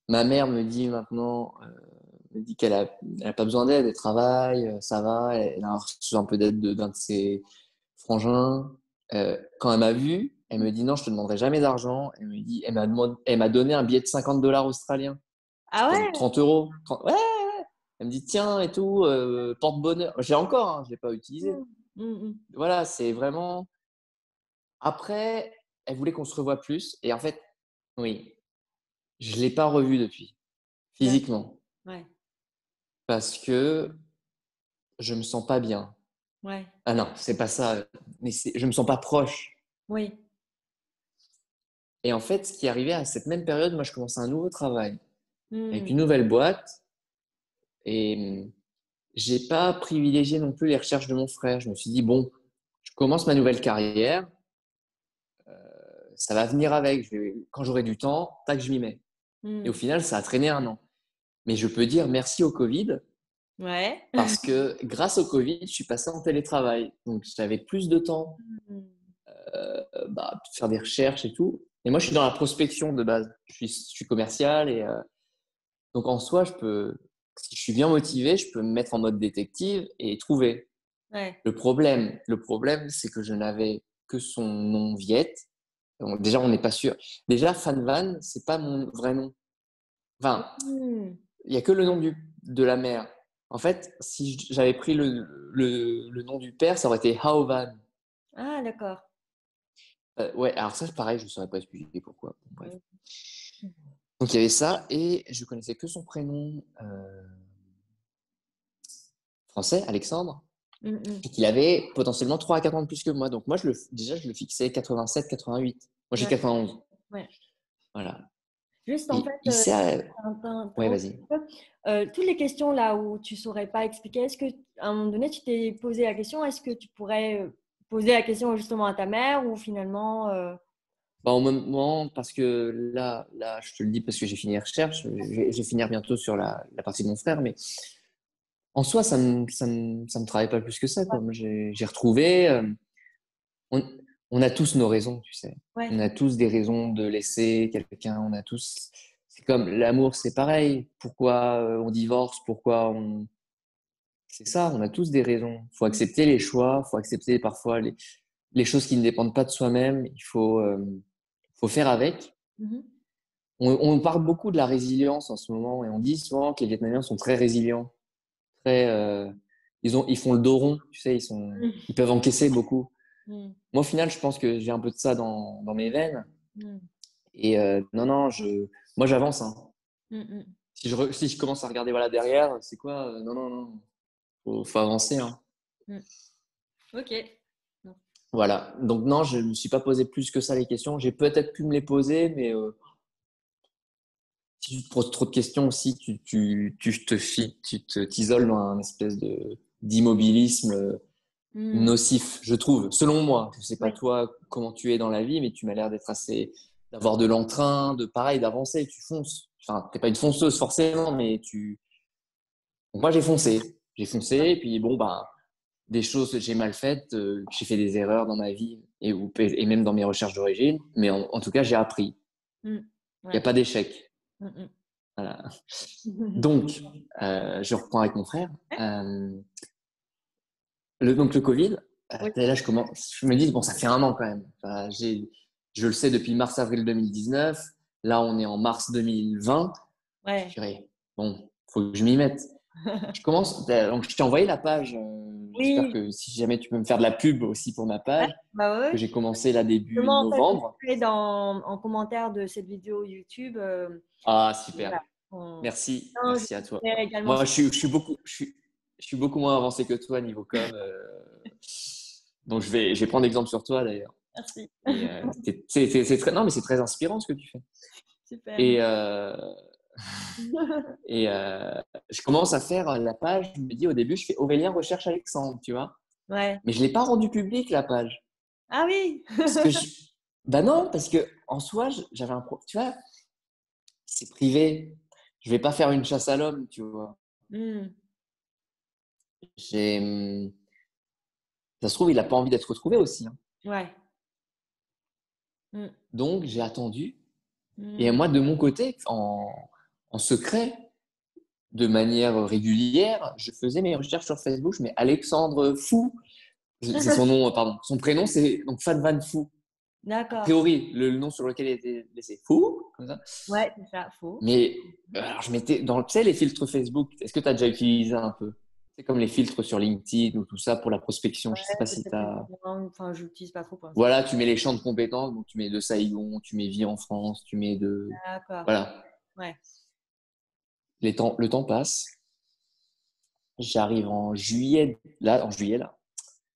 Ma mère me dit maintenant me dit elle a pas besoin d'aide, elle travaille, ça va, elle a reçu un peu d'aide d'un de ses frangin. Quand elle m'a vu, elle me dit non, je te demanderai jamais d'argent. Elle me dit, elle m'a donné un billet de 50 $ australiens. Ah Donc ouais? 30 euros. Ouais. Elle me dit tiens et tout, porte-bonheur. J'ai encore, hein, je l'ai pas utilisé. Mm. Mm, mm. Voilà, c'est vraiment. Après, elle voulait qu'on se revoie plus. Et en fait, oui, je l'ai pas revu depuis, D'accord. physiquement. Ouais. Parce que je me sens pas bien. Ouais. Ah non, c'est pas ça. Mais je me sens pas proche. Oui. Et en fait, ce qui est arrivé à cette même période, moi, je commençais un nouveau travail avec Mm. une nouvelle boîte et j'ai pas privilégié non plus les recherches de mon frère. Je me suis dit, bon, je commence ma nouvelle carrière, ça va venir avec. Quand j'aurai du temps, tac, je m'y mets. Et au Mm. final, ça a traîné un an. Mais je peux dire merci au Covid Ouais. parce que grâce au Covid, je suis passé en télétravail. Donc, j'avais plus de temps Mm. bah, pour faire des recherches et tout. Et moi, je suis dans la prospection de base. Je suis commercial et donc en soi, si je suis bien motivé, je peux me mettre en mode détective et trouver. Ouais. Le problème, c'est que je n'avais que son nom Viet. Donc, déjà, on n'est pas sûr. Déjà, Fan Van, c'est pas mon vrai nom. Enfin, Mmh. il n'y a que le nom de la mère. En fait, si j'avais pris le nom du père, ça aurait été Hao Van. Ah, d'accord. Ouais, alors ça, pareil, je ne saurais pas expliquer pourquoi. Bon, bref. Mmh. Donc, il y avait ça, et je connaissais que son prénom français, Alexandre, Mmh mh. et qu'il avait potentiellement 3 à 4 ans de plus que moi. Donc, moi, déjà, je le fixais 87, 88. Moi, j'ai Ouais, 91. ouais. Voilà. Juste en Et fait, il s'est. Ouais, t'interrompre vas-y. un peu. Toutes les questions là où tu saurais pas expliquer, est-ce que à un moment donné tu t'es posé la question, est-ce que tu pourrais poser la question justement à ta mère ou finalement Bah, au moment, parce que là, je te le dis parce que j'ai fini les recherches, je vais finir bientôt sur la partie de mon frère, mais en soi, ça me travaille pas plus que ça, quoi. Moi, j'ai retrouvé. On, on a tous nos raisons, tu sais. ouais. On a tous des raisons de laisser quelqu'un. On a tous. C'est comme l'amour, c'est pareil. Pourquoi on divorce? Pourquoi on. C'est ça, on a tous des raisons. Il faut accepter les choix, il faut accepter parfois les choses qui ne dépendent pas de soi-même. Faut faire avec. Mhm. On parle beaucoup de la résilience en ce moment et on dit souvent que les Vietnamiens sont très résilients. Très, ils font le dos rond, tu sais, ils peuvent encaisser beaucoup. Mhm. Moi, au final, je pense que j'ai un peu de ça dans mes veines. Mhm. Et non, moi, j'avance. Hein. Mhm. Si je commence à regarder voilà, derrière, c'est quoi non. Faut avancer. Hein. Mhm. Ok. Voilà. Donc, non, je ne me suis pas posé plus que ça les questions. J'ai peut-être pu me les poser, mais si tu te poses trop de questions aussi, tu t'isoles dans un espèce d'immobilisme Mhm. nocif, je trouve, selon moi. Je sais pas Oui. toi comment tu es dans la vie, mais tu m'as l'air d'avoir de l'entrain, pareil, d'avancer. Tu fonces. Enfin, t'es pas une fonceuse forcément, mais Donc, moi, j'ai foncé. J'ai foncé, et puis bon, bah, des choses que j'ai mal faites, j'ai fait des erreurs dans ma vie et même dans mes recherches d'origine, mais en tout cas, j'ai appris. Mhm. Il n'y a Ouais. pas d'échec. Mhm. Voilà. Mhm. Donc, je reprends avec mon frère. Ouais. Donc, le Covid, Oui. là, je me dis, bon, ça fait un an quand même. Enfin, je le sais depuis mars-avril 2019. Là, on est en mars 2020. Je Ouais. dirais, bon, faut que je m'y mette. Je commence, donc je t'ai envoyé la page. J'espère Oui. que si jamais tu peux me faire de la pub aussi pour ma Ouais. page, Bah que ouais. j'ai commencé là début Justement, en fait, je novembre. mettrai en commentaire de cette vidéo YouTube. Ah, super. Voilà. On- Merci. Non, je Merci à toi. mettrai également Moi, sur. je suis beaucoup moins avancé que toi niveau com. Donc, je vais prendre exemple sur toi d'ailleurs. Merci. Et c'est très, non, mais c'est très inspirant ce que tu fais. Super. Et, et je commence à faire la page. Je me dis au début, je fais Aurélien recherche Alexandre, tu vois. Ouais. Mais je l'ai pas rendu public la page. Ah oui. Parce que bah non, parce que en soi, j'avais tu vois, c'est privé. Je vais pas faire une chasse à l'homme, tu vois. Hmm. J'ai, ça se trouve, il a pas envie d'être retrouvé aussi. Hein. Ouais. Hmm. Donc, j'ai attendu. Et Hmm. moi, de mon côté, en secret, de manière régulière, je faisais mes recherches sur Facebook. Mais Alexandre Fou, c'est son nom, pardon. Son prénom, c'est donc Fat Van Fou. A D'accord. priori, le nom sur lequel il était laissé Fou, comme ça. Ouais, c'est ça, faux. Mais alors, je mettais dans, tu sais, les filtres Facebook. Est-ce que tu as déjà utilisé un peu? C'est comme les filtres sur LinkedIn ou tout ça pour la prospection. Ouais, Je sais pas je si sais tu plus as. comment. Enfin, je l'utilise pas trop pour l'instant. Voilà, tu mets les champs de compétences. Donc, tu mets de Saigon, tu mets vie en France, tu mets de. D'accord. Voilà. Ouais. Le temps passe. J'arrive en juillet, là.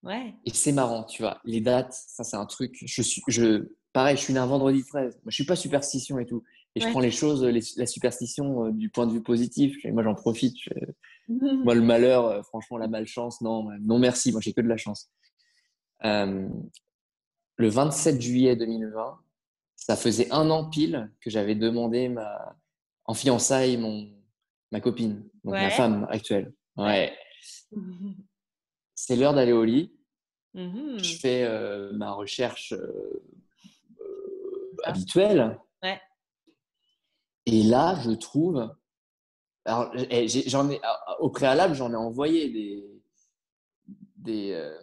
Ouais. Et c'est marrant, tu vois. Les dates, ça, c'est un truc. Pareil, je suis né un vendredi 13. Moi, je suis pas superstition et tout. Et je Ouais. prends les choses, la superstition du point de vue positif. Moi, j'en profite. Moi, le malheur, franchement, la malchance, non, non merci. Moi, j'ai que de la chance. Euh, le 27 juillet 2020, ça faisait un an pile que j'avais demandé en fiançailles ma copine, donc ma Ouais. femme actuelle. Ouais. Ouais, c'est l'heure d'aller au lit. Je Mhm. fais ma recherche Ça. habituelle. Ouais. Et là, je trouve. Alors, au préalable, j'en ai envoyé des, euh,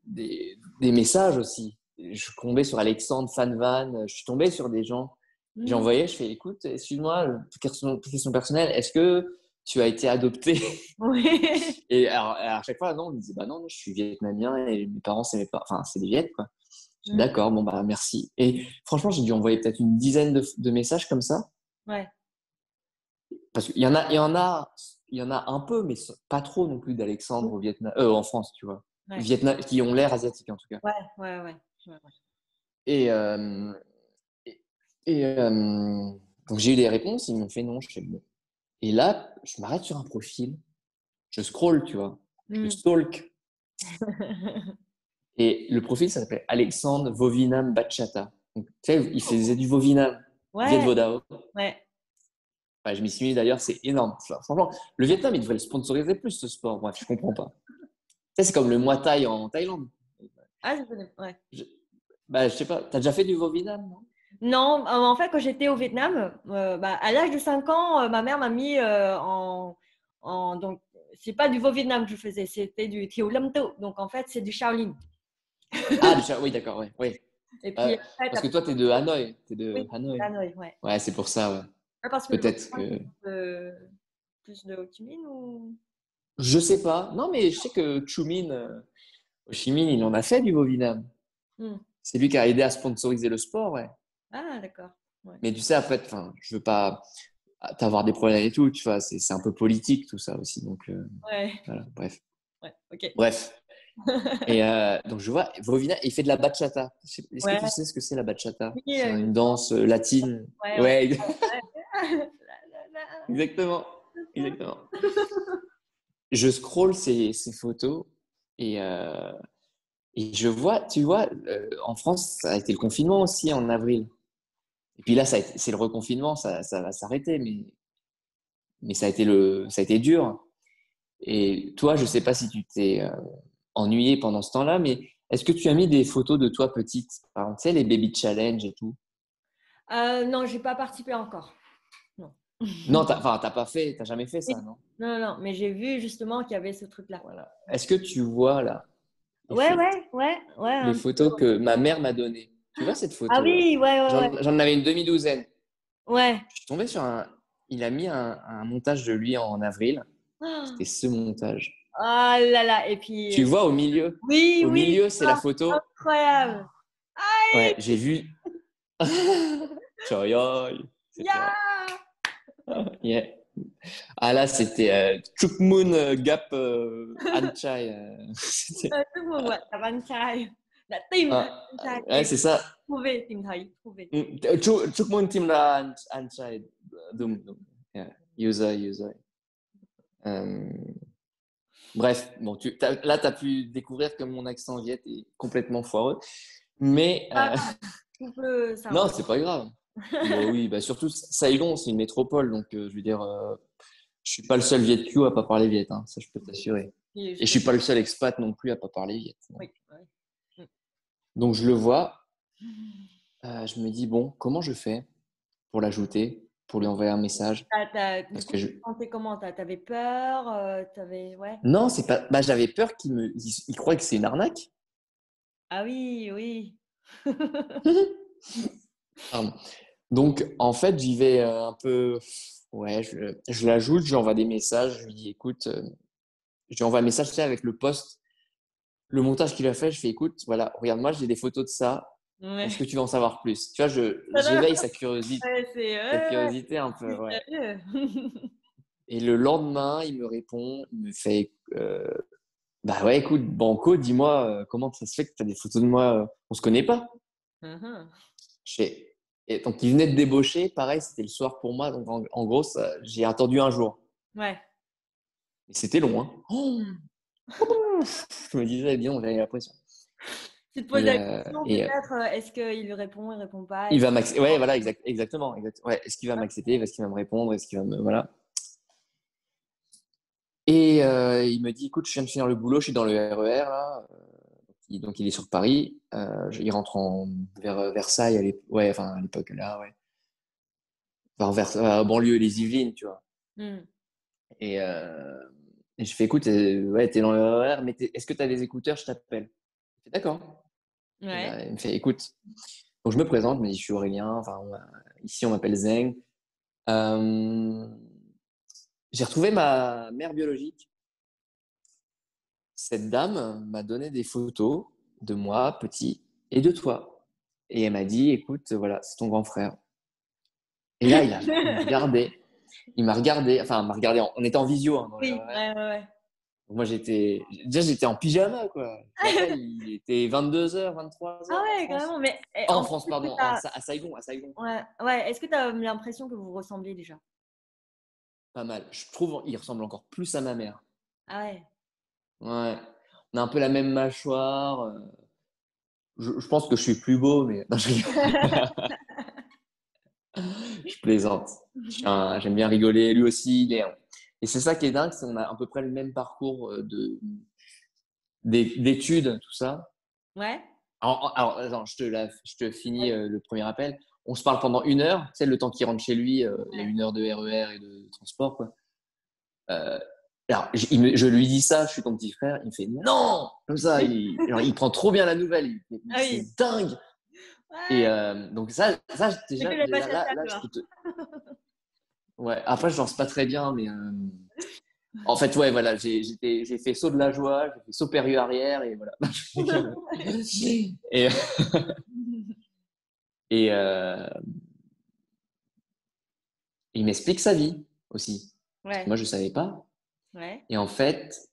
des messages aussi. Je suis tombé sur Alexandre Fanvan, je suis tombé sur des gens. J'ai Mm. envoyé, je fais écoute, excuse-moi, question personnelle, est-ce que tu as été adopté? Oui. Et alors, à chaque fois, non, on me disait bah non, je suis vietnamien et mes parents, c'est mes parents, enfin, c'est des Viettes, quoi. Je dis Mm. d'accord, bon, bah merci. Et franchement, j'ai dû envoyer peut-être une dizaine de messages comme ça. Ouais. Parce qu'il y en a un peu, mais pas trop non plus d'Alexandre au Vietnam, en France, tu vois. Ouais. Vietnam, qui ont l'air asiatiques en tout cas. Ouais. Ouais. Ouais. Ouais. Et, et, et, donc j'ai eu des réponses, ils m'ont fait non, je fais bon. Et là, je m'arrête sur un profil, je scroll, tu vois, je Mm. stalk. Et le profil, ça s'appelle Alexandre Vovinam Bachata. Donc, tu sais, il faisait du Vovinam, Viet Ouais. Vo Dao. Ouais. Ouais, je m'y suis mis d'ailleurs, c'est énorme. Franchement, le Vietnam, il devrait le sponsoriser plus, ce sport. Bref, je comprends pas. Tu sais, c'est comme le Muay Thai en Thaïlande. Ah, je connais. Ouais. Je, bah, je sais pas, t'as déjà fait du Vovinam, non? Non, en fait, quand j'étais au Vietnam, bah, à l'âge de 5 ans, ma mère m'a mis donc, c'est pas du veau Vietnam que je faisais, c'était du Thieu Lâm Tự. Donc, en fait, c'est du Shaolin. Ah, oui, d'accord, ouais, ouais. Et puis, Euh, après, Parce que toi, t'es de Hanoï. T'es de oui, Hanoï. Hanoï, ouais. Ouais, c'est pour ça, ouais. Ah, parce que le Peut-être Vietnam, que. c'est plus de Ho Chi Minh ou… Je sais pas. Non, mais je sais que Ho Chi Minh, il en a fait du Vovinam. Hmm. C'est lui qui a aidé à sponsoriser le sport, ouais. Ah, d'accord. Ouais. Mais tu sais, après, enfin, je veux pas t'avoir des problèmes et tout, tu vois, c'est un peu politique tout ça aussi. Donc, Ouais, voilà, bref. ouais, ok. Bref. Et donc, je vois, Vovina, il fait de la bachata. Est-ce que tu Ouais, sais ce que c'est la bachata? oui, C'est une danse latine. ouais, ouais. Ouais, Ouais. La, la, exactement. la. Exactement. Je scrolle ces photos et, et je vois, tu vois, en France, ça a été le confinement aussi en avril. Et puis là, c'est le reconfinement, ça va s'arrêter, mais ça a été dur. Et toi, je sais pas si tu t'es ennuyé pendant ce temps-là, mais est-ce que tu as mis des photos de toi petite? Par exemple, tu sais, les baby challenge et tout. Non, j'ai pas participé encore. Non. Non, enfin, t'as jamais fait ça, non? Non, non, mais j'ai vu justement qu'il y avait ce truc-là. Voilà. Est-ce que tu vois là les Ouais, photos, ouais, ouais, ouais, les un petit peu. photos que ma mère m'a données? Tu vois cette Ah photo là? oui, ouais, ouais, ouais. J'en avais une demi-douzaine. Ouais. Je suis tombé sur un. Il a mis un montage de lui en avril. C'était ce montage. Ah là là, et puis, Tu vois au milieu? oui, Au oui, milieu, c'est la ah, photo. incroyable. Ouais, j'ai vu. Choy, c'est ça. Yeah! Yeah. Ah là, c'était Chukmun Gap Anchai. C'était. Chúc mừng bạn gặp anh trai. Đã tìm thấy Ah, anh trai ouais, c'est ça. trouvé, tìm thấy, trouvé. Chukmun Timla Anchai. Dum, dum. Yeah. User. Euh, Bref, bon, là, tu as pu découvrir que mon accent viet est complètement foireux. Mais Ah, tout peut non, s'arranger. c'est pas grave. Bon, oui, bah, surtout, Saigon, c'est une métropole. Donc, je veux dire, je suis pas le seul Viet Q à pas parler viet. Hein, ça, je peux t'assurer. Oui, Et je suis pas le seul expat non plus à pas parler viet. oui, oui. Donc, je le vois. Je me dis, bon, comment je fais pour l'ajouter, pour lui envoyer un message? Du Parce coup, que tu te sentais comment? T'avais peur? Ouais. Non, c'est pas. Bah, j'avais peur il croie que c'est une arnaque. Ah oui, oui. Pardon. Donc, en fait, j'y vais un peu. Ouais, je l'ajoute, je lui envoie des messages, je lui dis, écoute, je lui envoie un message, tu sais, avec le post, le montage qu'il a fait, je fais, écoute, voilà, regarde, moi, j'ai des photos de ça, est-ce que Ouais. tu veux en savoir plus? Tu vois, Voilà. j'éveille sa curiosité un peu, C'est ouais. sérieux. Et le lendemain, il me répond, il me fait, bah ouais, écoute, Banco, dis-moi, comment ça se fait que tu as des photos de moi, on se connaît pas? Mhm. Je fais, et donc, il venait de débaucher, pareil, c'était le soir pour moi, donc en gros, j'ai attendu un jour. Ouais. Et c'était long, hein. Oh, Hmm. je me disais, bien, j'avais l'impression. Tu te poses Et, la euh, question et peut-être, est-ce qu'il lui répond, il répond pas? il va m'accepter. Ouais, voilà, exactement. Ouais, est-ce qu'il va m'accepter? Est-ce qu'il va me répondre? Est-ce qu'il va me. Voilà. Et il me dit, écoute, je viens de finir le boulot, je suis dans le RER, là. Donc, il est sur Paris. Il rentre vers Versailles, ouais, enfin, à l'époque, là, ouais. Enfin, banlieue, les Yvelines, tu vois. Hmm. Et, euh, Et je fais, écoute, ouais, t'es dans le RER, mais est-ce que tu as des écouteurs? Je t'appelle. Je fais, d'accord. Et Ouais. là, il me fait, écoute. Donc, je me présente, je me dis, je suis Aurélien. Enfin, ici, on m'appelle Zeng. Euh, j'ai retrouvé ma mère biologique. Cette dame m'a donné des photos de moi, petit, et de toi. Et elle m'a dit, écoute, voilà, c'est ton grand frère. Et là, il m'a regardé. Il m'a regardé. Enfin, il m'a regardé. On était en visio hein, dans le Oui, RER. ouais, ouais, ouais. Moi, j'étais en pyjama, quoi. Je m'appelle, il était 22h, 23h Ah en ouais, France. carrément. Mais En en fait, France, est-ce que pardon, t'as... à Saigon, à Saigon. Ouais, ouais. Est-ce que tu as l'impression que vous vous ressemblez déjà? Pas mal. Je trouve il ressemble encore plus à ma mère. Ah ouais. Ouais. On a un peu la même mâchoire. Je pense que je suis plus beau, mais non, je plaisante. J'aime bien rigoler. Lui aussi, et c'est ça qui est dingue, c'est qu'on a à peu près le même parcours d'études, tout ça. Ouais. Alors, attends, je te finis le premier appel. On se parle pendant 1 heure. Tu sais, le temps qu'il rentre chez lui, il y a Ouais. 1 heure de RER et de transport, quoi. Euh, alors, je lui dis ça, je suis ton petit frère. Il me fait non, comme ça. Il prend trop bien la nouvelle. Il fait, mais Ah c'est oui. dingue. Et Ouais. donc C'est que déjà, la passé à là, je toi. peux te. Ouais. Après, je danse pas très bien, mais en fait, ouais, voilà, j'ai fait saut de la joie, j'ai fait saut périlleux arrière et voilà. et et il m'explique sa vie aussi. Parce que Ouais. moi, je savais pas. Ouais. Et en fait,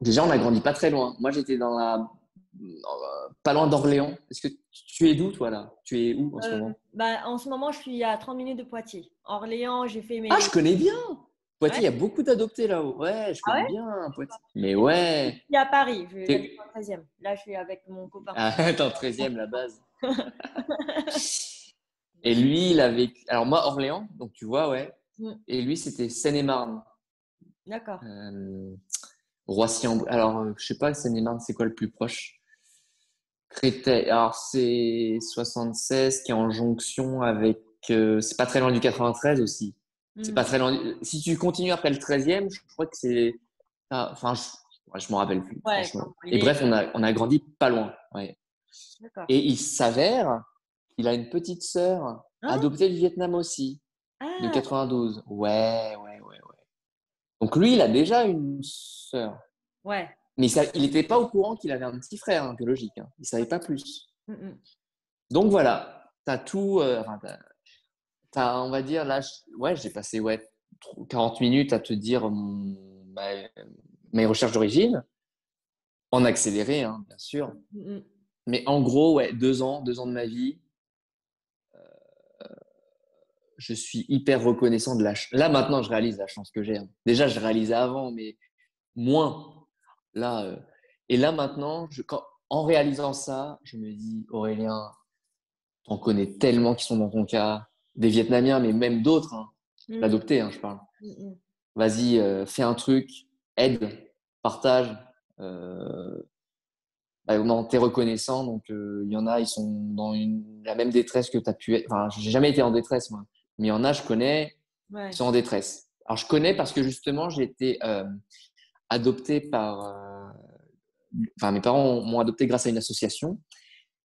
déjà, on a grandi pas très loin. Moi, j'étais pas loin d'Orléans. Est-ce que tu es d'où, toi, là? Tu es où en ce moment? Bah, en ce moment, je suis à 30 minutes de Poitiers. Orléans, j'ai fait Ah, je mes... connais bien! Ouais. Poitiers, il y a beaucoup d'adoptés là-haut. Ouais, je Ah connais ouais? bien Poitiers. Mais ouais! Je suis à Paris. J'habite T'es- dans le 13e. Là, je suis avec mon copain. Ah, attends, 13e, la base. Et lui, il avait. Alors, moi, Orléans, donc tu vois, ouais. Mm. Et lui, c'était Seine-et-Marne. D'accord. Euh, Roissy. Alors, je sais pas, Seine-et-Marne, c'est quoi le plus proche? Créteil. Alors, c'est 76 qui est en jonction avec. C'est pas très loin du 93 aussi. C'est pas Mm. très loin. Si tu continues après le 13e, je crois que c'est. Enfin, ouais, je m'en rappelle plus, Ouais, franchement. il Et est... bref, on a grandi pas loin. Ouais. D'accord. Et il s'avère qu'il a une petite sœur Hein? adoptée du Vietnam aussi, de Ah, 92. Ouais, ouais, ouais, ouais. Donc lui, il a déjà une sœur. ouais. Mais il n'était pas au courant qu'il avait un petit frère hein, biologique. Hein. Il savait pas plus. Mm, mm. Donc voilà, tu as tout. Enfin, on va dire, là, ouais, j'ai passé ouais, 40 minutes à te dire mes recherches d'origine, en accéléré, hein, bien sûr. Mm, mm. Mais en gros, ouais, 2 ans de ma vie, je suis hyper reconnaissant de Là, maintenant, je réalise la chance que j'ai. Hein. Déjà, je réalisais avant, mais moins. Là, et là, maintenant, en réalisant ça, je me dis, Aurélien, t'en connais tellement qui sont dans ton cas, des Vietnamiens, mais même d'autres, hein, Mm, d'adoptés, hein, je parle. mm, mm. Vas-y, fais un truc, aide, partage. Euh, non, t'es reconnaissant, donc il y en a, ils sont dans la même détresse que tu as pu être. Enfin, j'ai jamais été en détresse, moi. Mais il y en a, je connais, ils Ouais. sont en détresse. Alors, je connais parce que justement, j'ai été adopté Enfin, mes parents m'ont adopté grâce à une association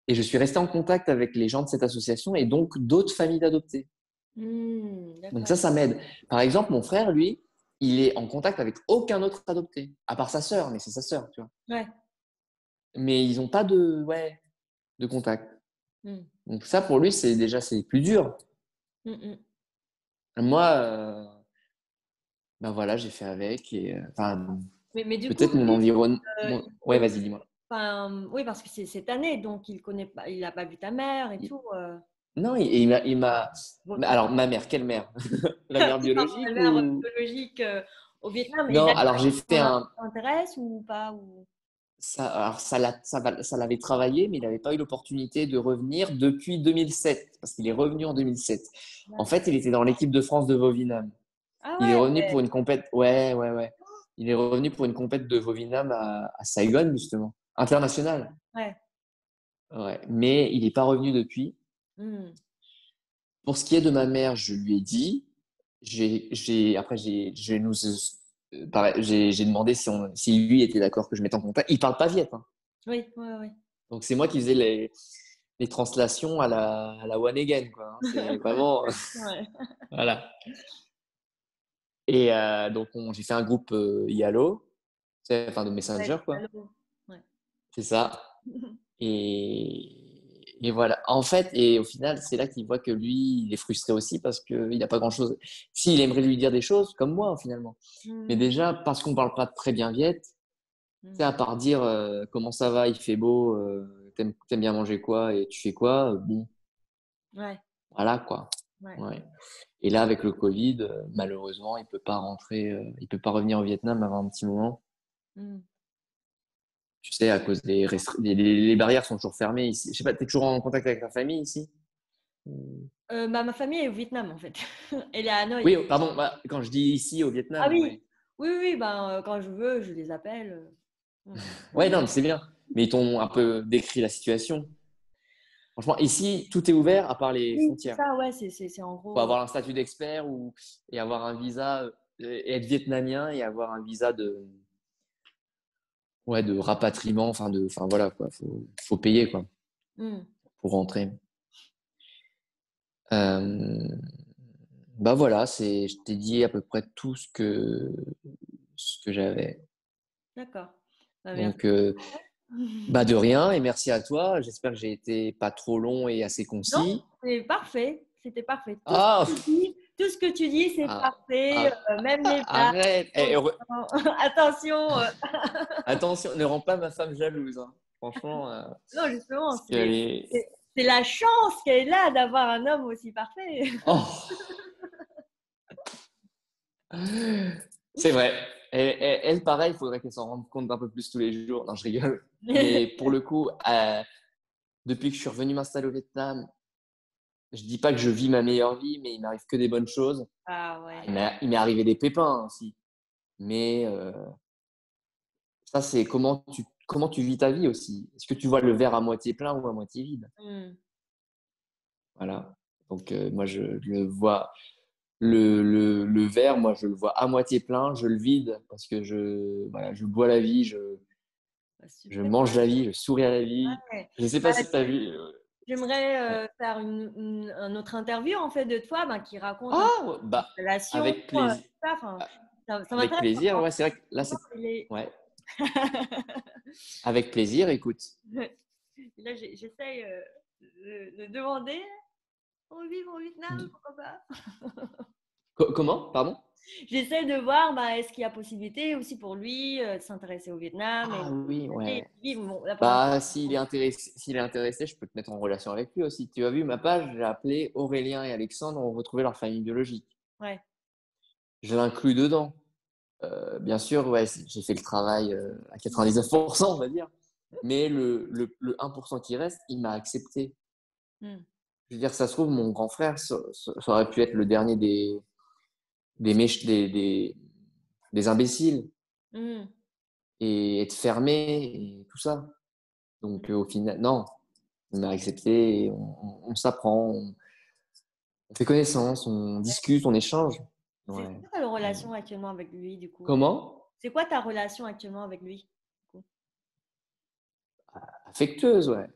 et je suis resté en contact avec les gens de cette association et donc d'autres familles d'adoptés. Mm, Donc d'accord. ça m'aide. Par exemple, mon frère, lui, il est en contact avec aucun autre adopté, à part sa sœur, mais c'est sa sœur, tu vois. Ouais. Mais ils n'ont pas ouais, de contact. Mm, Donc ça, pour lui, c'est plus dur. mm, mm. Moi, ben voilà, j'ai fait avec. Et, enfin, Mais du coup, peut-être mon lui, environnement. il Ouais, connaît, vas-y, dis-moi. enfin, oui, parce que c'est cette année, donc il connaît pas, il n'a pas vu ta mère et Il- tout. Non, il m'a. Votre Alors, ma mère, quelle mère? La mère oui, pardon, biologique la mère ou. biologique au Vietnam. Et Non, d'accord, alors j'ai fait ça un. t'intéresse ou pas ou... Alors ça l'avait travaillé, mais il n'avait pas eu l'opportunité de revenir depuis 2007, parce qu'il est revenu en 2007. En D'accord. fait, il était dans l'équipe de France de Vovinam. Ah Il est ouais, revenu pour une compète. Ouais, ouais, ouais. Il est revenu pour une compète de Vovinam à Saigon, justement. International. ouais. Ouais. Mais il n'est pas revenu depuis. Hmm. Pour ce qui est de ma mère, je lui ai dit. Après, pareil, j'ai demandé si lui était d'accord que je mette en contact. Il parle pas viet, hein. Oui, oui, oui. Donc c'est moi qui faisais les translations à la one again, quoi, hein. C'est vraiment Ouais. voilà. Et donc j'ai fait un groupe Yalo, tu sais, enfin de Ouais, Messenger, quoi. allô. Ouais. C'est ça. Et voilà. En fait, et au final, c'est là qu'il voit que lui, il est frustré aussi parce qu'il n'a pas grand-chose. Si, il aimerait lui dire des choses, comme moi, finalement. Mais Mmh. déjà, parce qu'on parle pas très bien viet, tu sais, Mmh. à part dire comment ça va, il fait beau, t'aimes bien manger quoi et tu fais quoi, bon, Ouais, voilà, quoi. ouais. Ouais. Et là, avec le Covid, malheureusement, il peut pas rentrer, il peut pas revenir au Vietnam avant un petit moment. Mmh. Tu sais, à cause les barrières sont toujours fermées ici. Je sais pas, t'es toujours en contact avec ta famille ici? Bah, ma famille est au Vietnam, en fait. Elle est à Hanoï. Oui, pardon, bah, quand je dis ici au Ah Vietnam, oui! ouais. Oui, oui, ben, quand je veux, je les appelle. Mmh. Ouais, non, mais c'est bien. Mais ils t'ont un peu décrit la situation. Franchement, ici, tout est ouvert à part les Oui, c'est frontières. ça, ouais, c'est en Faut gros, avoir un statut d'expert et avoir un visa, et être vietnamien et avoir un visa ouais, de rapatriement, enfin voilà, quoi. Faut payer, quoi, mmh, pour rentrer. Euh, Bah voilà, je t'ai dit à peu près tout ce que j'avais. d'accord. Bah, merci. Donc, bah de rien et merci à toi. J'espère que j'ai été pas trop long et assez Non, concis. c'est parfait, c'était parfait. Ah, Tout ce que tu dis, c'est ah, parfait, ah, même les blagues. arrête. Attention, Attention, ne rends pas ma femme jalouse, hein. Franchement, non, justement, parce qu'elle est. c'est la chance qu'elle est là d'avoir un homme aussi parfait. Oh, c'est vrai. Elle, pareil, il faudrait qu'elle s'en rende compte d'un peu plus tous les jours. Non, je rigole. Mais pour le coup, depuis que je suis revenu m'installer au Vietnam, je dis pas que je vis ma meilleure vie, mais il m'arrive que des bonnes choses. Ah Ah, ouais. il m'est arrivé des pépins aussi. Mais ça, c'est comment tu vis ta vie aussi. Est-ce que tu vois le verre à moitié plein ou à moitié vide? Mmh. Voilà. Donc, moi, je le vois, le verre, moi, je le vois à moitié plein, je le vide parce que voilà, je bois la vie, Bah, je super. mange la vie, je souris à la vie. Ouais. Je sais Bah, pas si tu as vu. Ouais. j'aimerais faire une autre interview en fait de toi bah, qui raconte un peu Ah, ouais, tes bah, installations, avec plaisir. tout ça. Enfin, ça Avec m'intéresse plaisir, vraiment. ouais, c'est vrai que là, Vraiment, ouais, avec plaisir, écoute. Et là, j'essaye de demander on vit au Vietnam, pourquoi pas. Comment? Pardon? J'essaie de voir bah, est-ce qu'il y a possibilité aussi pour lui de s'intéresser au Vietnam Ah et oui, d'aller ouais. vivre. Bon, là, pour l'instant, Bah, s'il est intéressé, je peux te mettre en relation avec lui aussi. Tu as vu ma page, j'ai appelé Aurélien et Alexandre ont retrouvé leur famille biologique. ouais. Je l'inclus dedans. Bien sûr, ouais, j'ai fait le travail à 99%, on va dire. Mais le 1% qui reste, il m'a accepté. Hmm. Je veux dire, ça se trouve, mon grand frère, ça aurait pu être le dernier des imbéciles Hmm. et être fermé et tout ça. Donc, au final, non, il m'a accepté et on s'apprend, on fait connaissance, on discute, on échange. C'est Ouais. quoi ta relation actuellement avec lui, du coup? Comment? C'est quoi ta relation actuellement avec lui, du coup? Affectueuse, ouais.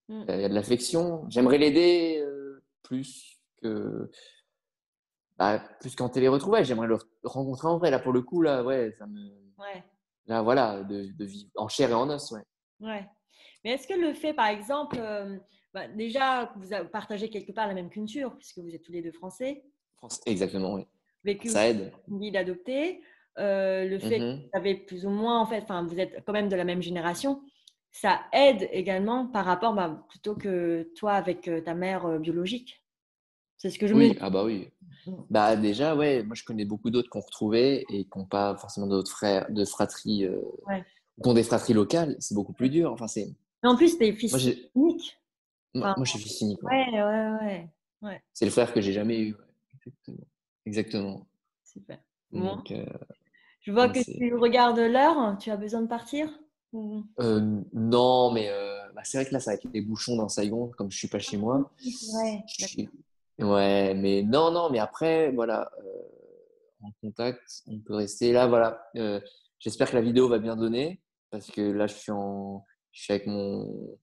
Hmm. Il y a de l'affection. J'aimerais l'aider plus qu'en télé-retrouvailles. J'aimerais le rencontrer en vrai. Là, pour le coup, là, ouais, Ouais. là, voilà, de vivre en chair et en os, ouais. Ouais. Mais est-ce que le fait, par exemple, bah, déjà que partagez quelque part la même culture, puisque vous êtes tous les deux français, Exactement, oui. vécu Ça aussi aide. une vie d'adopté, le fait que Mhm. vous avez plus ou moins, en fait, enfin, vous êtes quand même de la même génération, ça aide également par rapport, bah, plutôt que toi avec ta mère biologique. C'est ce que je me Oui, dis. ah bah oui. Mm. Bah déjà, ouais, moi je connais beaucoup d'autres qui ont retrouvé et qui n'ont pas forcément d'autres frères, de fratries, Ouais. qui ont des fratries locales. C'est beaucoup plus dur. Enfin, Mais en plus, t'es moi, fils j'ai, unique. Enfin, moi, je suis fils unique, ouais. ouais, ouais, ouais. Ouais, C'est le frère que j'ai jamais eu. Ouais. Exactement. Exactement. super. Bon, Donc, je vois non, que tu regardes l'heure. Tu as besoin de partir? Ou- non, mais bah, c'est vrai que là, ça va être les bouchons dans Saigon, comme je suis pas chez moi. Oui, c'est vrai. Je suis- Ouais, mais non, non, mais après, voilà. en contact. On peut rester là, voilà. J'espère que la vidéo va bien donner parce que là, je suis avec mon.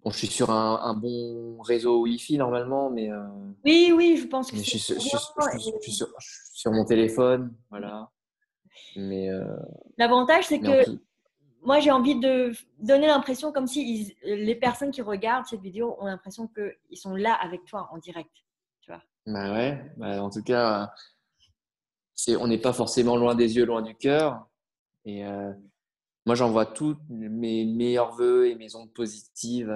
Bon, je suis sur un bon réseau Wi-Fi normalement, Oui, oui, je pense que mais c'est je suis sur mon téléphone, voilà. Mais, euh, l'avantage, c'est mais en que tout, moi, j'ai envie de donner l'impression comme si les personnes qui regardent cette vidéo ont l'impression qu'ils sont là avec toi en direct. Tu vois. bah ouais, bah en tout cas, on n'est pas forcément loin des yeux, loin du cœur. Et moi, j'envoie tous mes meilleurs vœux et mes ondes positives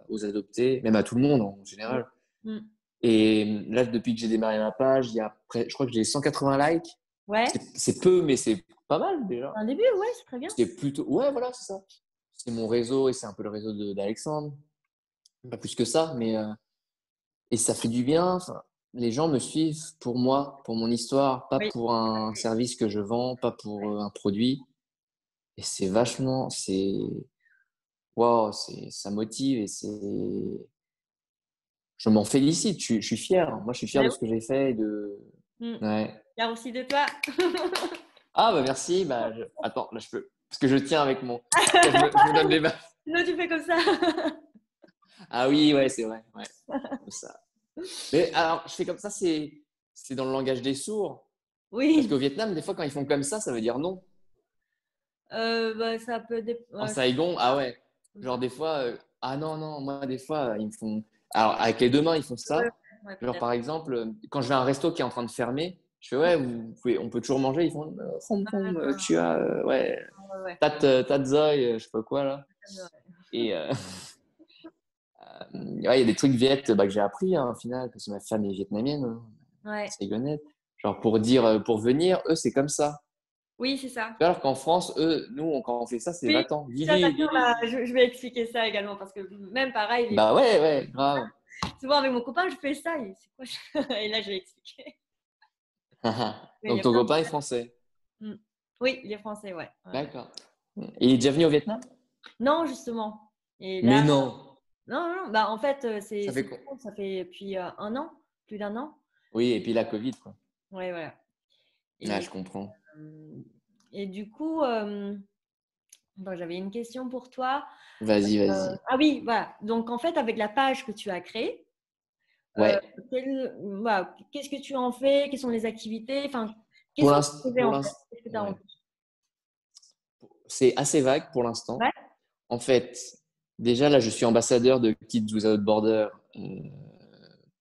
aux adoptés, même à tout le monde en Mm. général. Mm. Et là, depuis que j'ai démarré ma page, je crois que j'ai 180 likes. Ouais, C'est peu, mais c'est pas mal déjà. un début, ouais, c'est très bien. C'est plutôt, ouais, voilà, c'est ça. C'est mon réseau et c'est un peu le réseau d'Alexandre. Pas plus que ça, et ça fait du bien. Enfin, les gens me suivent pour moi, pour mon histoire, pas Oui. pour un service que je vends, pas pour un produit. Et c'est vachement, waouh, ça motive et je m'en félicite. Je suis fier. Moi, je suis fier Mais de ce que j'ai fait oui. Mm. ouais. Fier aussi de toi. Ah, bah merci. Attends, là, je peux, parce que je tiens avec mon, là, je me donne des mains. Sinon, tu fais comme ça. Ah oui, ouais, c'est vrai. Ouais, comme ça. Mais alors, je fais comme ça, c'est dans le langage des sourds. Parce qu'au Oui. Vietnam, des fois, quand ils font comme ça veut dire non. Bah, ça peut En ouais, Saigon, ah ouais. Genre des fois, ah non, non, moi des fois, ils me font. Alors avec les deux mains, ils font ouais, ça. ouais, Genre peut-être. par exemple, quand je vais à un resto qui est en train de fermer, je fais ouais, on peut toujours manger. Ils font From, tu as, ouais, Ouais, ouais. tat zoi, je sais pas quoi là. Et ouais, il y a des trucs viet que j'ai appris hein, au final, parce que ma femme est vietnamienne, hein, Ouais. saïgonnaise. Genre pour dire, pour venir, eux, c'est comme ça. Oui, c'est ça. Alors qu'en France, eux, nous, quand on fait ça, c'est Oui, va-t'en, ça, vivi, d'accord, vivi. je vais expliquer ça également parce que même pareil, Bah ouais, ouais, grave. souvent avec mon copain, je fais ça. Et, c'est quoi, et là, je vais expliquer. Mais il y Donc a ton plein copain est français. de... Mm. Oui, il est français, ouais. Ouais, ouais. D'accord. Il est déjà venu au Vietnam? Non, justement. Et là, Mais non. non, non, bah, en fait, Ça fait quoi? ça fait depuis un an, plus d'un an. Oui, et puis la Covid, quoi. Ouais, voilà. Ah, Et, je comprends. euh, et du coup, bon, j'avais une question pour toi. Vas-y, vas-y. Ah oui, voilà. Donc, en fait, avec la page que tu as créée, euh, Ouais. voilà, qu'est-ce que tu en fais? Quelles sont les activités? Enfin, quels Pour sont tes l'instant, projets en fait? Qu'est-ce que tu as ouais. envie? C'est assez vague pour l'instant. Ouais. En fait, déjà là, je suis ambassadeur de Kids Without Borders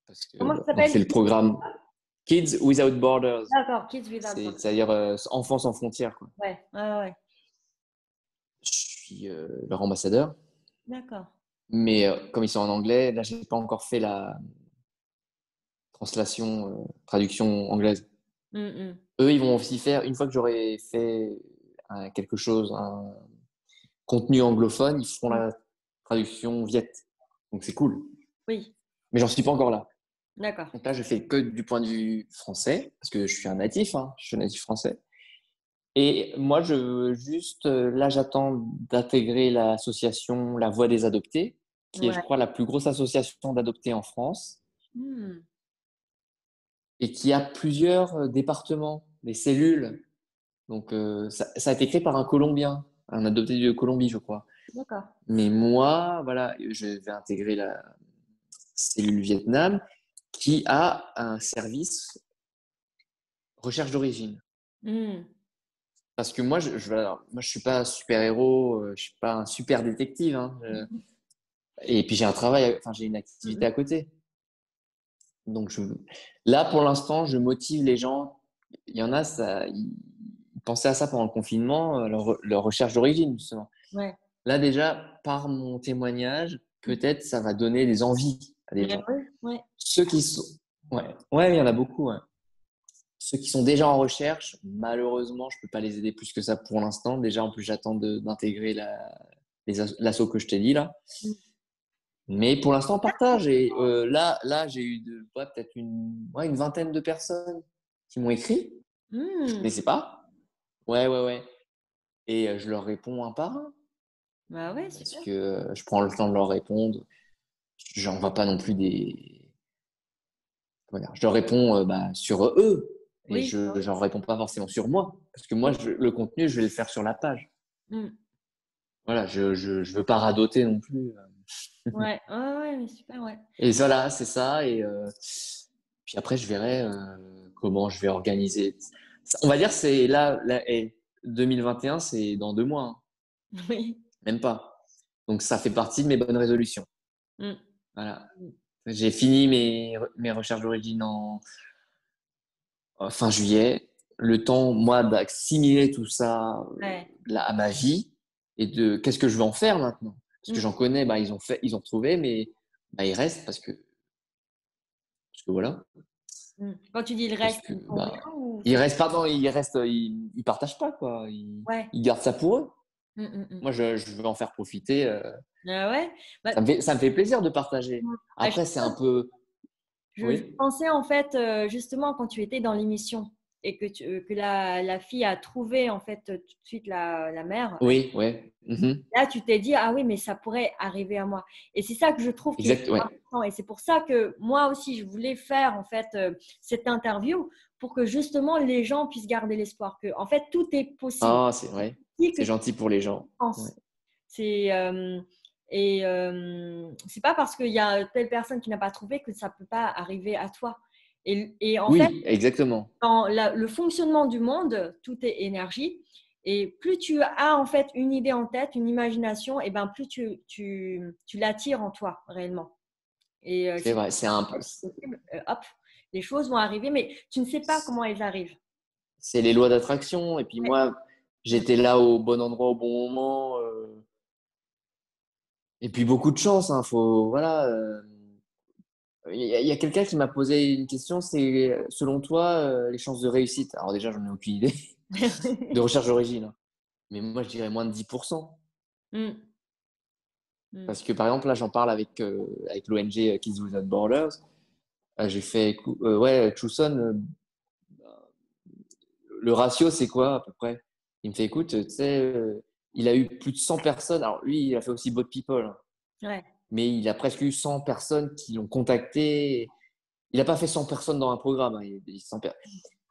parce que Comment ça on s'appelle? fait le programme Kids Without Borders. D'accord, Kids Without Borders. C'est-à-dire enfants sans frontières, quoi. Ouais, ouais, ouais. Je suis leur ambassadeur, D'accord. mais comme ils sont en anglais, là, j'ai pas encore fait la traduction anglaise. Mm, Eux, ils vont aussi faire, une fois que j'aurai fait quelque chose, un contenu anglophone, ils feront mm. la traduction viette. Donc c'est cool. Oui, Mais j'en suis pas encore là. d'accord. Donc là, je fais que du point de vue français, parce que je suis un natif, hein, je suis un natif français. Et moi, je veux juste, là, j'attends d'intégrer l'association La Voix des Adoptés, qui est, je Ouais. crois, la plus grosse association d'adoptés en France, Hmm. et qui a plusieurs départements, des cellules. Donc, ça a été créé par un Colombien, un adopté de Colombie, je crois. D'accord. Mais moi, voilà, je vais intégrer la cellule Vietnam qui a un service recherche d'origine. Hmm. Parce que moi, alors, moi, je suis pas un super-héros, je suis pas un super détective. Hein, et puis j'ai un travail, enfin j'ai une activité Mhm. à côté. Donc là, pour l'instant, je motive les gens. Il y en a, ils pensaient à ça pendant le confinement, leur recherche d'origine, justement. Ouais. Là, déjà, par mon témoignage, peut-être ça va donner des envies à des Ouais, gens. ouais, ouais. Ceux qui sont, ouais, ouais, il y en a beaucoup. Ouais. Ceux qui sont déjà en recherche, malheureusement, je peux pas les aider plus que ça pour l'instant. Déjà, en plus, j'attends d'intégrer l'asso que je t'ai dit là. Hmm. Mais pour l'instant, on partage. Et là, j'ai eu ouais, peut-être une vingtaine de personnes qui m'ont écrit. Je ne Hmm. connaissais pas. Ouais, ouais, ouais. Et je leur réponds un par un. Bah ouais, Parce super. que je prends le temps de leur répondre. J'en vois pas non plus des. Comment dire, je leur réponds sur eux. Et Oui, je n'en réponds pas forcément sur moi. Parce que moi, le contenu, je vais le faire sur la page. mm. Voilà, je veux pas radoter non plus. Ouais, ouais, ouais, mais super, ouais. Et voilà, c'est ça. Et puis après, je verrai comment je vais organiser. On va dire, c'est là, 2021, c'est dans 2 mois, hein, Oui. même pas. Donc, ça fait partie de mes bonnes résolutions. Mm. Voilà. J'ai fini mes recherches d'origine en fin juillet. Le temps, moi, d'assimiler tout ça Ouais. à ma vie et de qu'est-ce que je vais en faire maintenant. Parce que Mm. j'en connais, bah, ils ont trouvé, mais bah, ils restent parce que voilà. Mm. Quand tu dis le Parce reste, que ils sont bien bah, ou ils c'est... restent, pardon, ils partagent pas, quoi. Ouais. Ils gardent ça pour eux. Mm, mm, mm. Moi, je veux en faire profiter. Ah ouais. Bah, Ça me fait plaisir de partager. mm. Ah, Après, c'est un peu. je Oui. pensais en fait justement quand tu étais dans l'émission et que la fille a trouvé en fait tout de suite la mère. Oui, ouais. Mhm. Là, tu t'es dit, ah oui, mais ça pourrait arriver à moi. Et c'est ça que je trouve qui est Exact, ouais. important. Et c'est pour ça que moi aussi, je voulais faire en fait cette interview pour que justement les gens puissent garder l'espoir que en fait tout est possible. Ah, c'est vrai. Si que C'est tu gentil pour les gens. Ouais. penses. C'est et c'est pas parce qu'il y a telle personne qui n'a pas trouvé que ça peut pas arriver à toi. Et en fait, Oui, exactement. dans le fonctionnement du monde, tout est énergie. Et plus tu as en fait une idée en tête, une imagination, et ben plus tu l'attires en toi réellement. Et C'est si tu vrai. C'est un peu. c'est possible, hop, les choses vont arriver, mais tu ne sais pas comment elles arrivent. C'est les lois d'attraction. Et puis Ouais. moi, j'étais là au bon endroit au bon moment. Et puis beaucoup de chance. Hein, voilà. Il y a quelqu'un qui m'a posé une question. C'est selon toi les chances de réussite. Alors déjà, j'en ai aucune idée de recherche d'origine, hein. Mais moi, je dirais moins de 10%. Mm, mm. Parce que par exemple, là, j'en parle avec l'ONG Kids Without Borders. J'ai fait, ouais, Chuson, le ratio, c'est quoi à peu près? Il me fait, écoute, tu sais, il a eu plus de 100 personnes. Alors lui, il a fait aussi Bot People, hein, Ouais. mais il a presque eu 100 personnes qui l'ont contacté. Il n'a pas fait 100 personnes dans un programme, hein,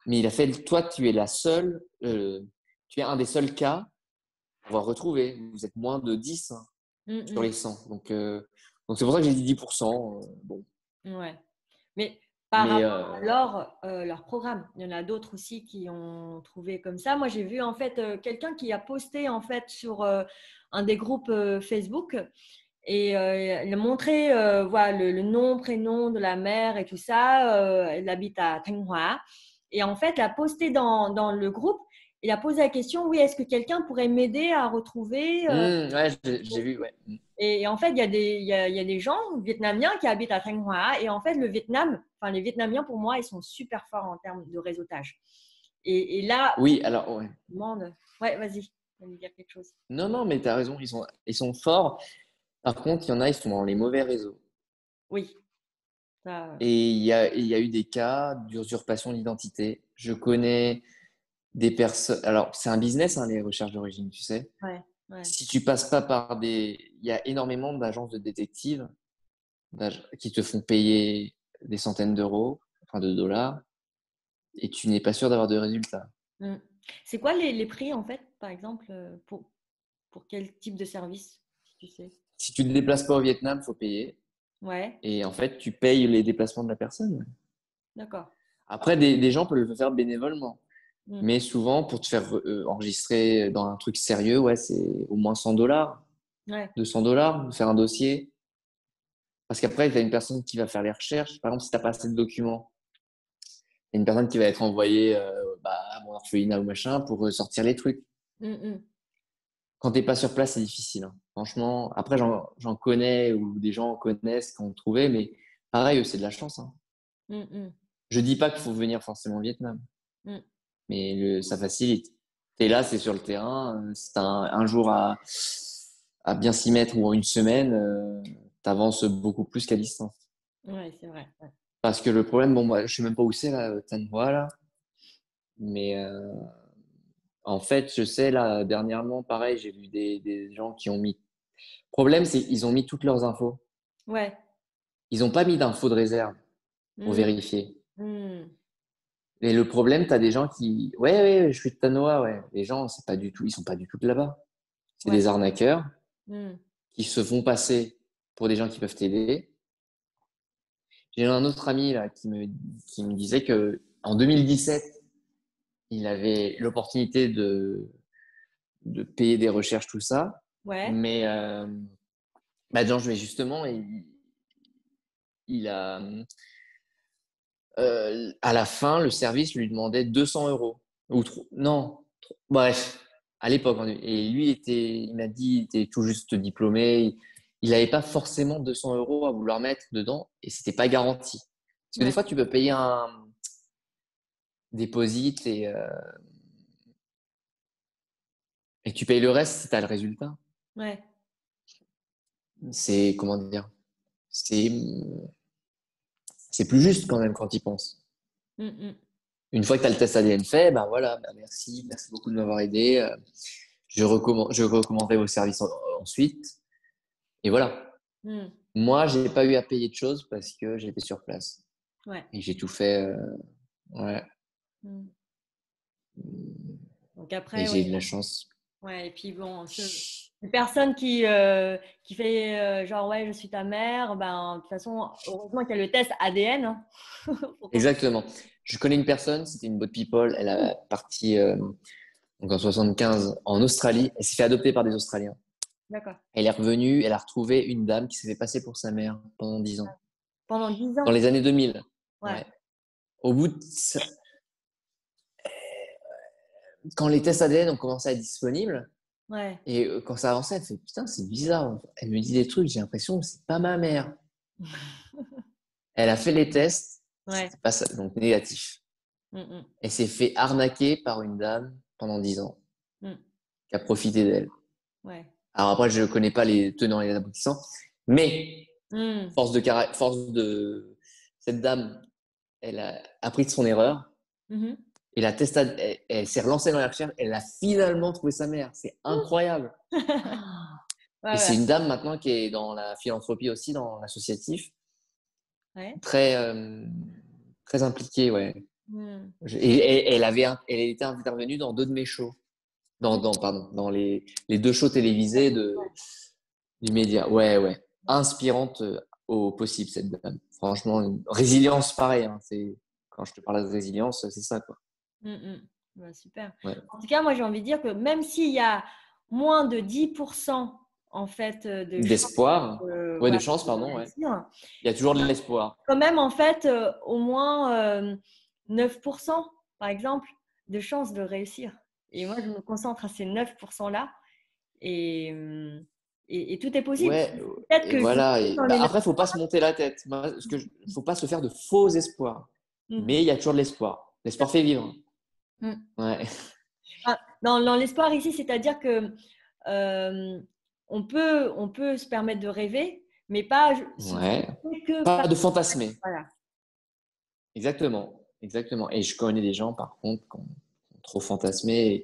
mais il a fait, toi, tu es la seule, tu es un des seuls cas qu'on va retrouver. Vous êtes moins de 10 hein, sur Mm, les 100. Donc c'est pour ça que j'ai dit 10%. Bon. mm. Ouais. Mais par Mais rapport à leur programme, il y en a d'autres aussi qui ont trouvé comme ça. Moi, j'ai vu en fait quelqu'un qui a posté en fait sur un des groupes Facebook et il a montré voilà, le nom, prénom de la mère et tout ça. Elle habite à Thanh Hóa. Et en fait, il a posté dans le groupe. Il a posé la question, oui, est-ce que quelqu'un pourrait m'aider à retrouver ouais, j'ai vu, ouais. et en fait, il y a des gens vietnamiens qui habitent à Thanh Hóa. Et en fait, le Vietnam, enfin, les Vietnamiens, pour moi, ils sont super forts en termes de réseautage. Et là, Oui, alors, ouais. je me demande, ouais, vas-y, tu vas me dire quelque chose. Non, non, mais tu as raison, ils sont forts. Par contre, il y en a, ils sont dans les mauvais réseaux. Oui, ça, Et il y a eu des cas d'usurpation d'identité. Je connais des personnes. Alors, c'est un business, hein, les recherches d'origine, tu sais. ouais, ouais. Si tu passes pas par des. Il y a énormément d'agences de détectives qui te font payer des centaines d'euros, enfin de dollars, et tu n'es pas sûr d'avoir de résultats. Mm. C'est quoi les prix, en fait, par exemple, pour quel type de service, si tu sais? Si tu ne te déplaces pas au Vietnam, faut payer. Ouais, Et en fait, tu payes les déplacements de la personne. d'accord. Après, des gens peuvent le faire bénévolement. Mm. Mais souvent, pour te faire enregistrer dans un truc sérieux, ouais, c'est au moins 100 dollars, Ouais. 200 dollars, de faire un dossier. Parce qu'après, tu as une personne qui va faire les recherches. Par exemple, si tu n'as pas assez de documents, il y a une personne qui va être envoyée bah, à mon orphelinat ou machin pour sortir les trucs. Mm, mm. Quand tu n'es pas sur place, c'est difficile, hein. Franchement, après, j'en connais ou des gens connaissent qui ont trouvé, mais pareil, c'est de la chance, hein. Mm, mm. Je dis pas qu'il faut venir forcément au Vietnam, Mm. mais ça facilite. Tu es là, c'est sur le terrain. Si tu as un jour à bien s'y mettre ou une semaine, tu avances beaucoup plus qu'à distance. Ouais, c'est vrai. Ouais. Parce que le problème, bon, moi, je sais même pas où c'est, là, Tan Hoa, là. Mais en fait, je sais, là, dernièrement, pareil, j'ai vu des gens qui ont mis. Le problème, c'est qu'ils ont mis toutes leurs infos. Ouais. Ils n'ont pas mis d'infos de réserve pour Mm, vérifier. mm. Et le problème, tu as des gens qui. Ouais, ouais, je suis de Tanoa, ouais. Les gens, c'est pas du tout, ils sont pas du tout de là-bas. C'est Ouais. des arnaqueurs Mm. qui se font passer pour des gens qui peuvent t'aider. J'ai un autre ami là qui me disait que en 2017, il avait l'opportunité de payer des recherches, tout ça. Ouais. Mais bah, Jean, je vais justement, il a à la fin, le service lui demandait 200 euros. Non, bref, à l'époque. Et lui, il m'a dit, il était tout juste diplômé. Il n'avait pas forcément 200 euros à vouloir mettre dedans et c'était pas garanti. Parce que des Ouais. fois, tu peux payer un déposit et tu payes le reste si tu as le résultat. Ouais. C'est, comment dire, c'est, c'est plus juste quand même quand il pense. Mm, mm. Une fois que tu as le test ADN fait, ben voilà, ben merci beaucoup de m'avoir aidé. Je recommanderai vos services ensuite. Et voilà. Mm. Moi, j'ai pas eu à payer de choses parce que j'étais sur place. Ouais. Et j'ai tout fait. Ouais. Mm. Donc Et après, j'ai ouais. eu de la chance. Ouais. Et puis bon, une personne qui fait genre, ouais, je suis ta mère, ben, de toute façon, heureusement qu'il y a le test ADN, hein. Pour qu'on- Exactement. Je connais une personne, c'était une boat people. Elle a parti donc en 75 en Australie. Elle s'est fait adopter par des Australiens. D'accord. Elle est revenue, elle a retrouvé une dame qui s'est fait passer pour sa mère pendant 10 ans. Pendant 10 Dans ans. les années 2000. Ouais. Ouais. Au bout de quand les tests ADN ont commencé à être disponibles, Ouais. et quand ça avançait, elle fait putain, c'est bizarre. Elle me dit des trucs, j'ai l'impression que c'est pas ma mère. Elle a fait les tests, Ouais. c'était pas ça, donc négatif. Mm, mm, Elle s'est fait arnaquer par une dame pendant 10 ans mm. qui a profité d'elle. Ouais. Alors après, je connais pas les tenants et les aboutissants, mais Mm. force de cette dame, elle a appris de son erreur Mhm. et elle s'est relancée dans la recherche. Elle a finalement trouvé sa mère. C'est incroyable. Ouais, Et ouais. c'est une dame maintenant qui est dans la philanthropie aussi, dans l'associatif, Ouais. très, très impliquée, ouais. Mm. Elle était intervenue dans deux de mes shows, pardon, dans les deux shows télévisés du média. Ouais, ouais. Inspirante au possible, cette dame. Franchement, une résilience, pareil. Hein, quand je te parle de résilience, c'est ça, quoi. Mm, mm. Ouais, super. Ouais. En tout cas, moi, j'ai envie de dire que même s'il y a moins de 10% en fait de chances D'espoir, ouais, de voilà, chance, de pardon, ouais. réussir, Il y a toujours de l'espoir. quand même en fait au moins 9% par exemple de chances de réussir. Et moi, je me concentre à ces 9%-là et, et tout est possible. Ouais, Peut-être et que je voilà. suis dans les 9. Après, faut pas se monter la tête. Faut pas se faire de faux espoirs. Mhm. Mais il y a toujours de l'espoir. L'espoir fait vivre. Mm. Ouais. Ah, dans l'espoir ici, c'est-à-dire que euh, on peut se permettre de rêver, mais pas se Ouais. focaliser que Pas par. de fantasmer. Voilà. Exactement. Exactement. Et je connais des gens, par contre, qui ont trop fantasmé et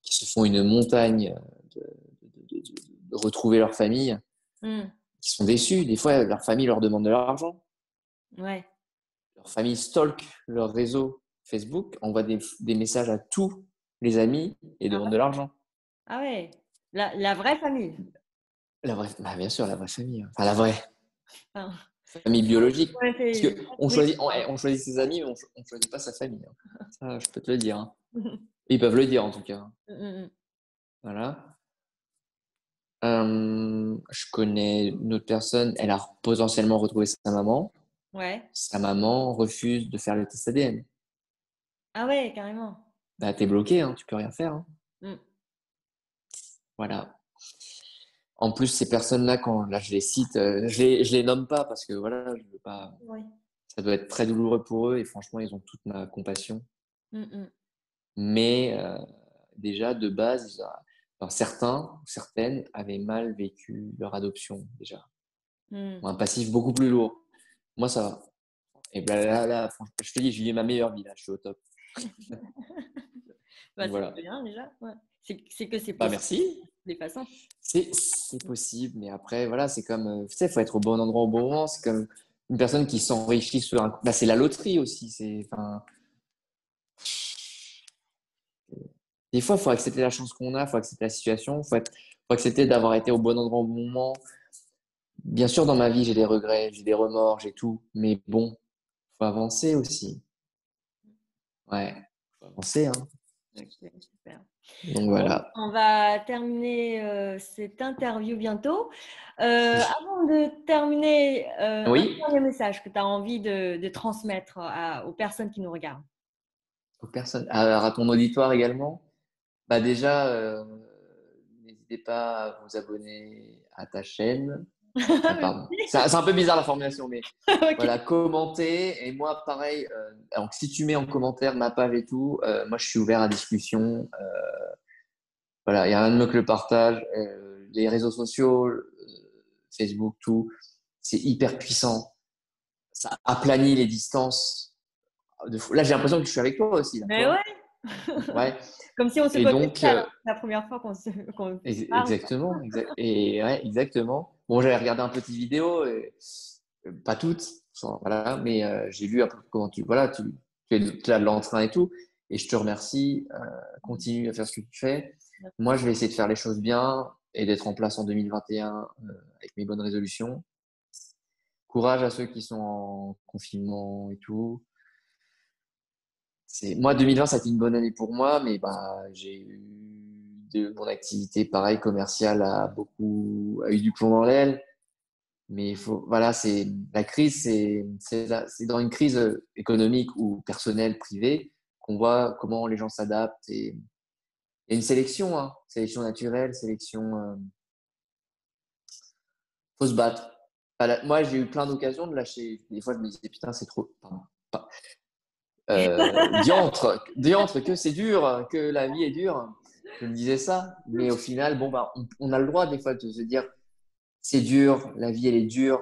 qui se font une montagne de retrouver leur famille, Mm. qui sont déçus. Des fois, leur famille leur demande de l'argent. Ouais. Leur famille stalk leur réseau Facebook, envoie des messages à tous les amis et Ah demande ouais. de l'argent. Ah ouais. La vraie famille. La vraie, bah bien sûr, la vraie famille. Enfin, la vraie Enfin, famille biologique. ouais, Parce c'est que on oui. choisit, on choisit ses amis, mais on choisit pas sa famille. Hein. Ça, je peux te le dire. Hein. Ils peuvent le dire en tout cas. Mm, mm, Voilà. Je connais une autre personne, elle a potentiellement retrouvé sa maman. mm. Ouais. Sa maman refuse de faire le test ADN. Ah ouais, carrément. Bah, t'es bloqué, hein, tu peux rien faire. Hein. Mm. Voilà. En plus, ces personnes-là, quand là je les cite, je les nomme pas parce que voilà, je veux pas. Ouais. Ça doit être très douloureux pour eux et franchement, ils ont toute ma compassion. Mm, mm. Mais déjà, de base, enfin, certains ou certaines avaient mal vécu leur adoption déjà. Mm. Un passif beaucoup plus lourd. Moi, ça va. Et ben là, franchement, je te dis, je vis ma meilleure vie là, je suis au top. Bah, Donc c'est voilà. très bien déjà. Ouais. C'est que c'est Bah possible merci. de toutes les façons. C'est possible, mais après, voilà, c'est comme, tu sais, il faut être au bon endroit au bon moment. C'est comme une personne qui s'enrichit sur un. Bah, c'est la loterie aussi. Enfin, des fois, il faut accepter la chance qu'on a, il faut accepter la situation, faut accepter d'avoir été au bon endroit au bon moment. Bien sûr, dans ma vie, j'ai des regrets, j'ai des remords, j'ai tout. Mais bon, faut avancer aussi. Ouais, faut avancer, hein. Ok, super. Donc Bon, voilà. on va terminer cette interview bientôt. Avant de terminer, un Oui, dernier message que tu as envie de transmettre aux personnes qui nous regardent. aux personnes. Alors, à ton auditoire également. Bah déjà, n'hésitez pas à vous abonner à ta chaîne. Pardon. C'est un peu bizarre la formulation, mais Ok. voilà, commenter. Et moi, pareil, donc si tu mets en commentaire ma page et tout, moi je suis ouvert à discussion. Voilà, il y a rien de mieux que le partage. Les réseaux sociaux, Facebook, tout, c'est hyper puissant. Ça aplanit les distances. Là, j'ai l'impression que je suis avec toi aussi, là, tu Mais vois. ouais, Ouais. comme si on se Et connaissait donc, alors que c'est la première fois qu'on parle. exactement, et ouais, exactement. Bon, j'avais regardé un petit vidéo, pas toutes, voilà, mais j'ai vu un peu comment tu as de l'entrain et tout, et je te remercie. Continue à faire ce que tu fais. Moi, je vais essayer de faire les choses bien et d'être en place en 2021 avec mes bonnes résolutions. Courage à ceux qui sont en confinement et tout. Moi 2020 ça a été une bonne année pour moi, mais bah j'ai eu mon activité pareil commerciale a eu du plomb dans l'aile. Mais voilà, c'est la crise, c'est dans une crise économique ou personnelle, privée, qu'on voit comment les gens s'adaptent. Et il y a une sélection, hein, sélection naturelle, sélection. Faut se battre. Moi, j'ai eu plein d'occasions de lâcher. Des fois, je me disais putain, c'est trop. Pardon. Diantre, que c'est dur, que la vie est dure. Je me disais ça, mais au final, bon, bah, on a le droit des fois de se dire c'est dur, la vie elle est dure.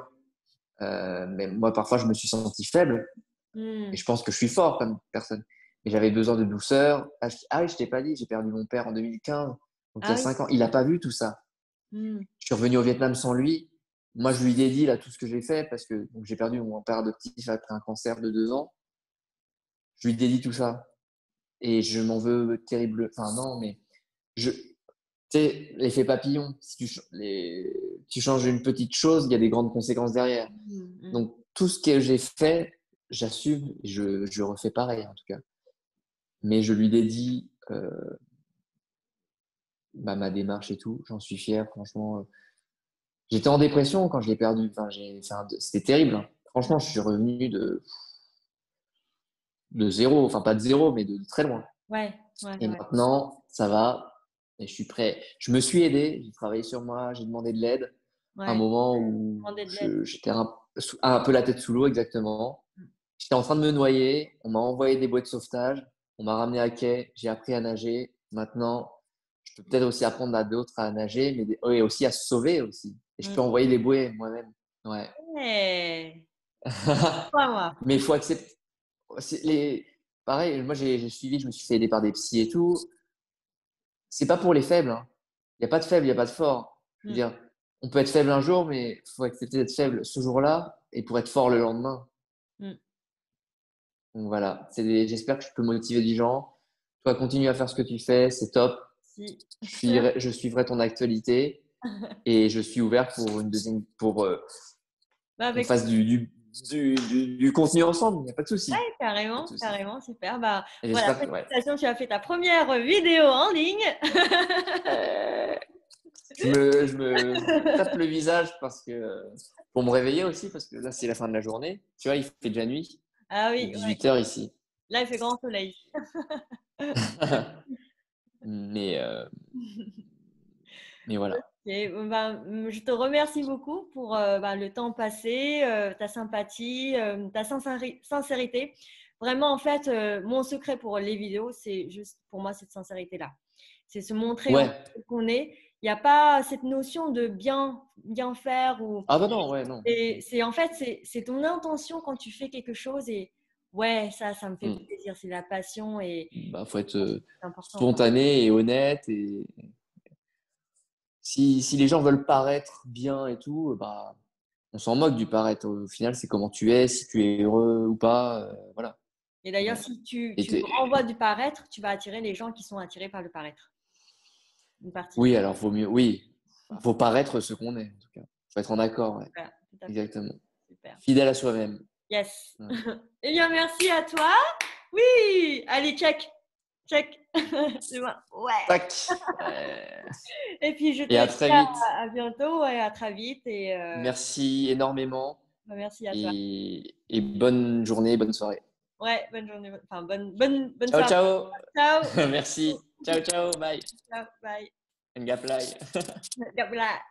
Mais moi, parfois, je me suis senti faible et Hmm. je pense que je suis fort comme personne. Et j'avais besoin de douceur. Ah oui, je t'ai pas dit, j'ai perdu mon père en 2015, donc il y Ah a oui. 5 ans. Il n'a pas vu tout ça. Hmm. Je suis revenu au Vietnam sans lui. Moi, je lui dédie là tout ce que j'ai fait parce que donc, j'ai perdu mon père adoptif après un cancer de 2 ans. Je lui dédie tout ça. Et je m'en veux terrible. Enfin, non, mais tu sais, l'effet papillon. Si tu changes une petite chose, il y a des grandes conséquences derrière. Hmm. Hmm. Donc, tout ce que j'ai fait, j'assume et je refais pareil, en tout cas. Mais je lui dédie ma démarche et tout. J'en suis fier, franchement. J'étais en dépression quand je l'ai perdu. Enfin, c'était terrible, hein. Franchement, je suis revenu de zéro. Enfin, pas de zéro, mais de très loin. Ouais, ouais, Et ouais. maintenant, ça va. Et je suis prêt. Je me suis aidé. J'ai travaillé sur moi. J'ai demandé de l'aide. Un Ouais. moment où Demander de l'aide. j'étais un peu la tête sous l'eau, exactement. J'étais en train de me noyer. On m'a envoyé des boîtes de sauvetage. On m'a ramené à quai. J'ai appris à nager. Maintenant, je peux peut-être aussi apprendre à d'autres à nager, mais et aussi à se sauver aussi. Et je Hmm. peux envoyer les bouées moi-même. Ouais. Ouais. Pas moi. Mais il faut accepter. Pareil, moi j'ai suivi, je me suis fait aider par des psys et tout. C'est pas pour les faibles, hein. Il n'y a pas de faible, il n'y a pas de fort. Je veux Hmm. dire, on peut être faible un jour, mais il faut accepter d'être faible ce jour-là et pour être fort le lendemain. Hmm. Donc voilà, j'espère que je peux motiver des gens. Toi, continue à faire ce que tu fais, c'est top. Si. Je suivrai ton actualité et je suis ouvert pour Bah, qu'on avec fasse du contenu ensemble. Il n'y a pas de souci. Pas de carrément, souci. carrément, super. Bah, Et voilà, j'espère que, ouais. félicitations, tu as fait ta première vidéo en ligne. Euh, je me tape le visage pour me réveiller aussi, parce que là, c'est la fin de la journée. Tu vois, il fait déjà nuit. Ah Il est oui, ouais. 18 h ici. Là, il fait grand soleil. Mais, euh, mais voilà. Et, ben, je te remercie beaucoup pour ben, le temps passé, ta sympathie, ta sincérité. Vraiment, en fait, mon secret pour les vidéos, c'est juste pour moi cette sincérité-là. C'est se montrer en Ouais. fait qu'on est. Il n'y a pas cette notion de bien faire ou Ah bah non, ouais, non. c'est en fait c'est ton intention quand tu fais quelque chose et ouais ça me fait Hmm. plaisir. C'est la passion et Bah, faut être c'est important quoi. spontané et honnête. Et si les gens veulent paraître bien et tout, bah, on s'en moque du paraître. Au final, c'est comment tu es, si tu es heureux ou pas. Voilà. Et d'ailleurs, Ouais. si tu Et renvoies du paraître, tu vas attirer les gens qui sont attirés par le paraître. Une partie. oui, alors vaut mieux. Oui, faut paraître ce qu'on est, en tout cas. Faut être en accord, ouais. Voilà, tout à fait. Exactement. Super. Fidèle à soi-même. Yes. Ouais. Eh bien, merci à toi. Oui. Allez, check. Check. C'est bon. Ouais. Tac. Et puis, je te Et à dis très vite. à bientôt et à très vite. Et Merci énormément merci à toi. et bonne journée, bonne soirée. Ouais, bonne journée. Enfin, bonne Ciao, soirée. ciao. Ciao. Merci. Ciao, ciao. Bye. Ciao. Bye. Ngaplay. Gặp lại.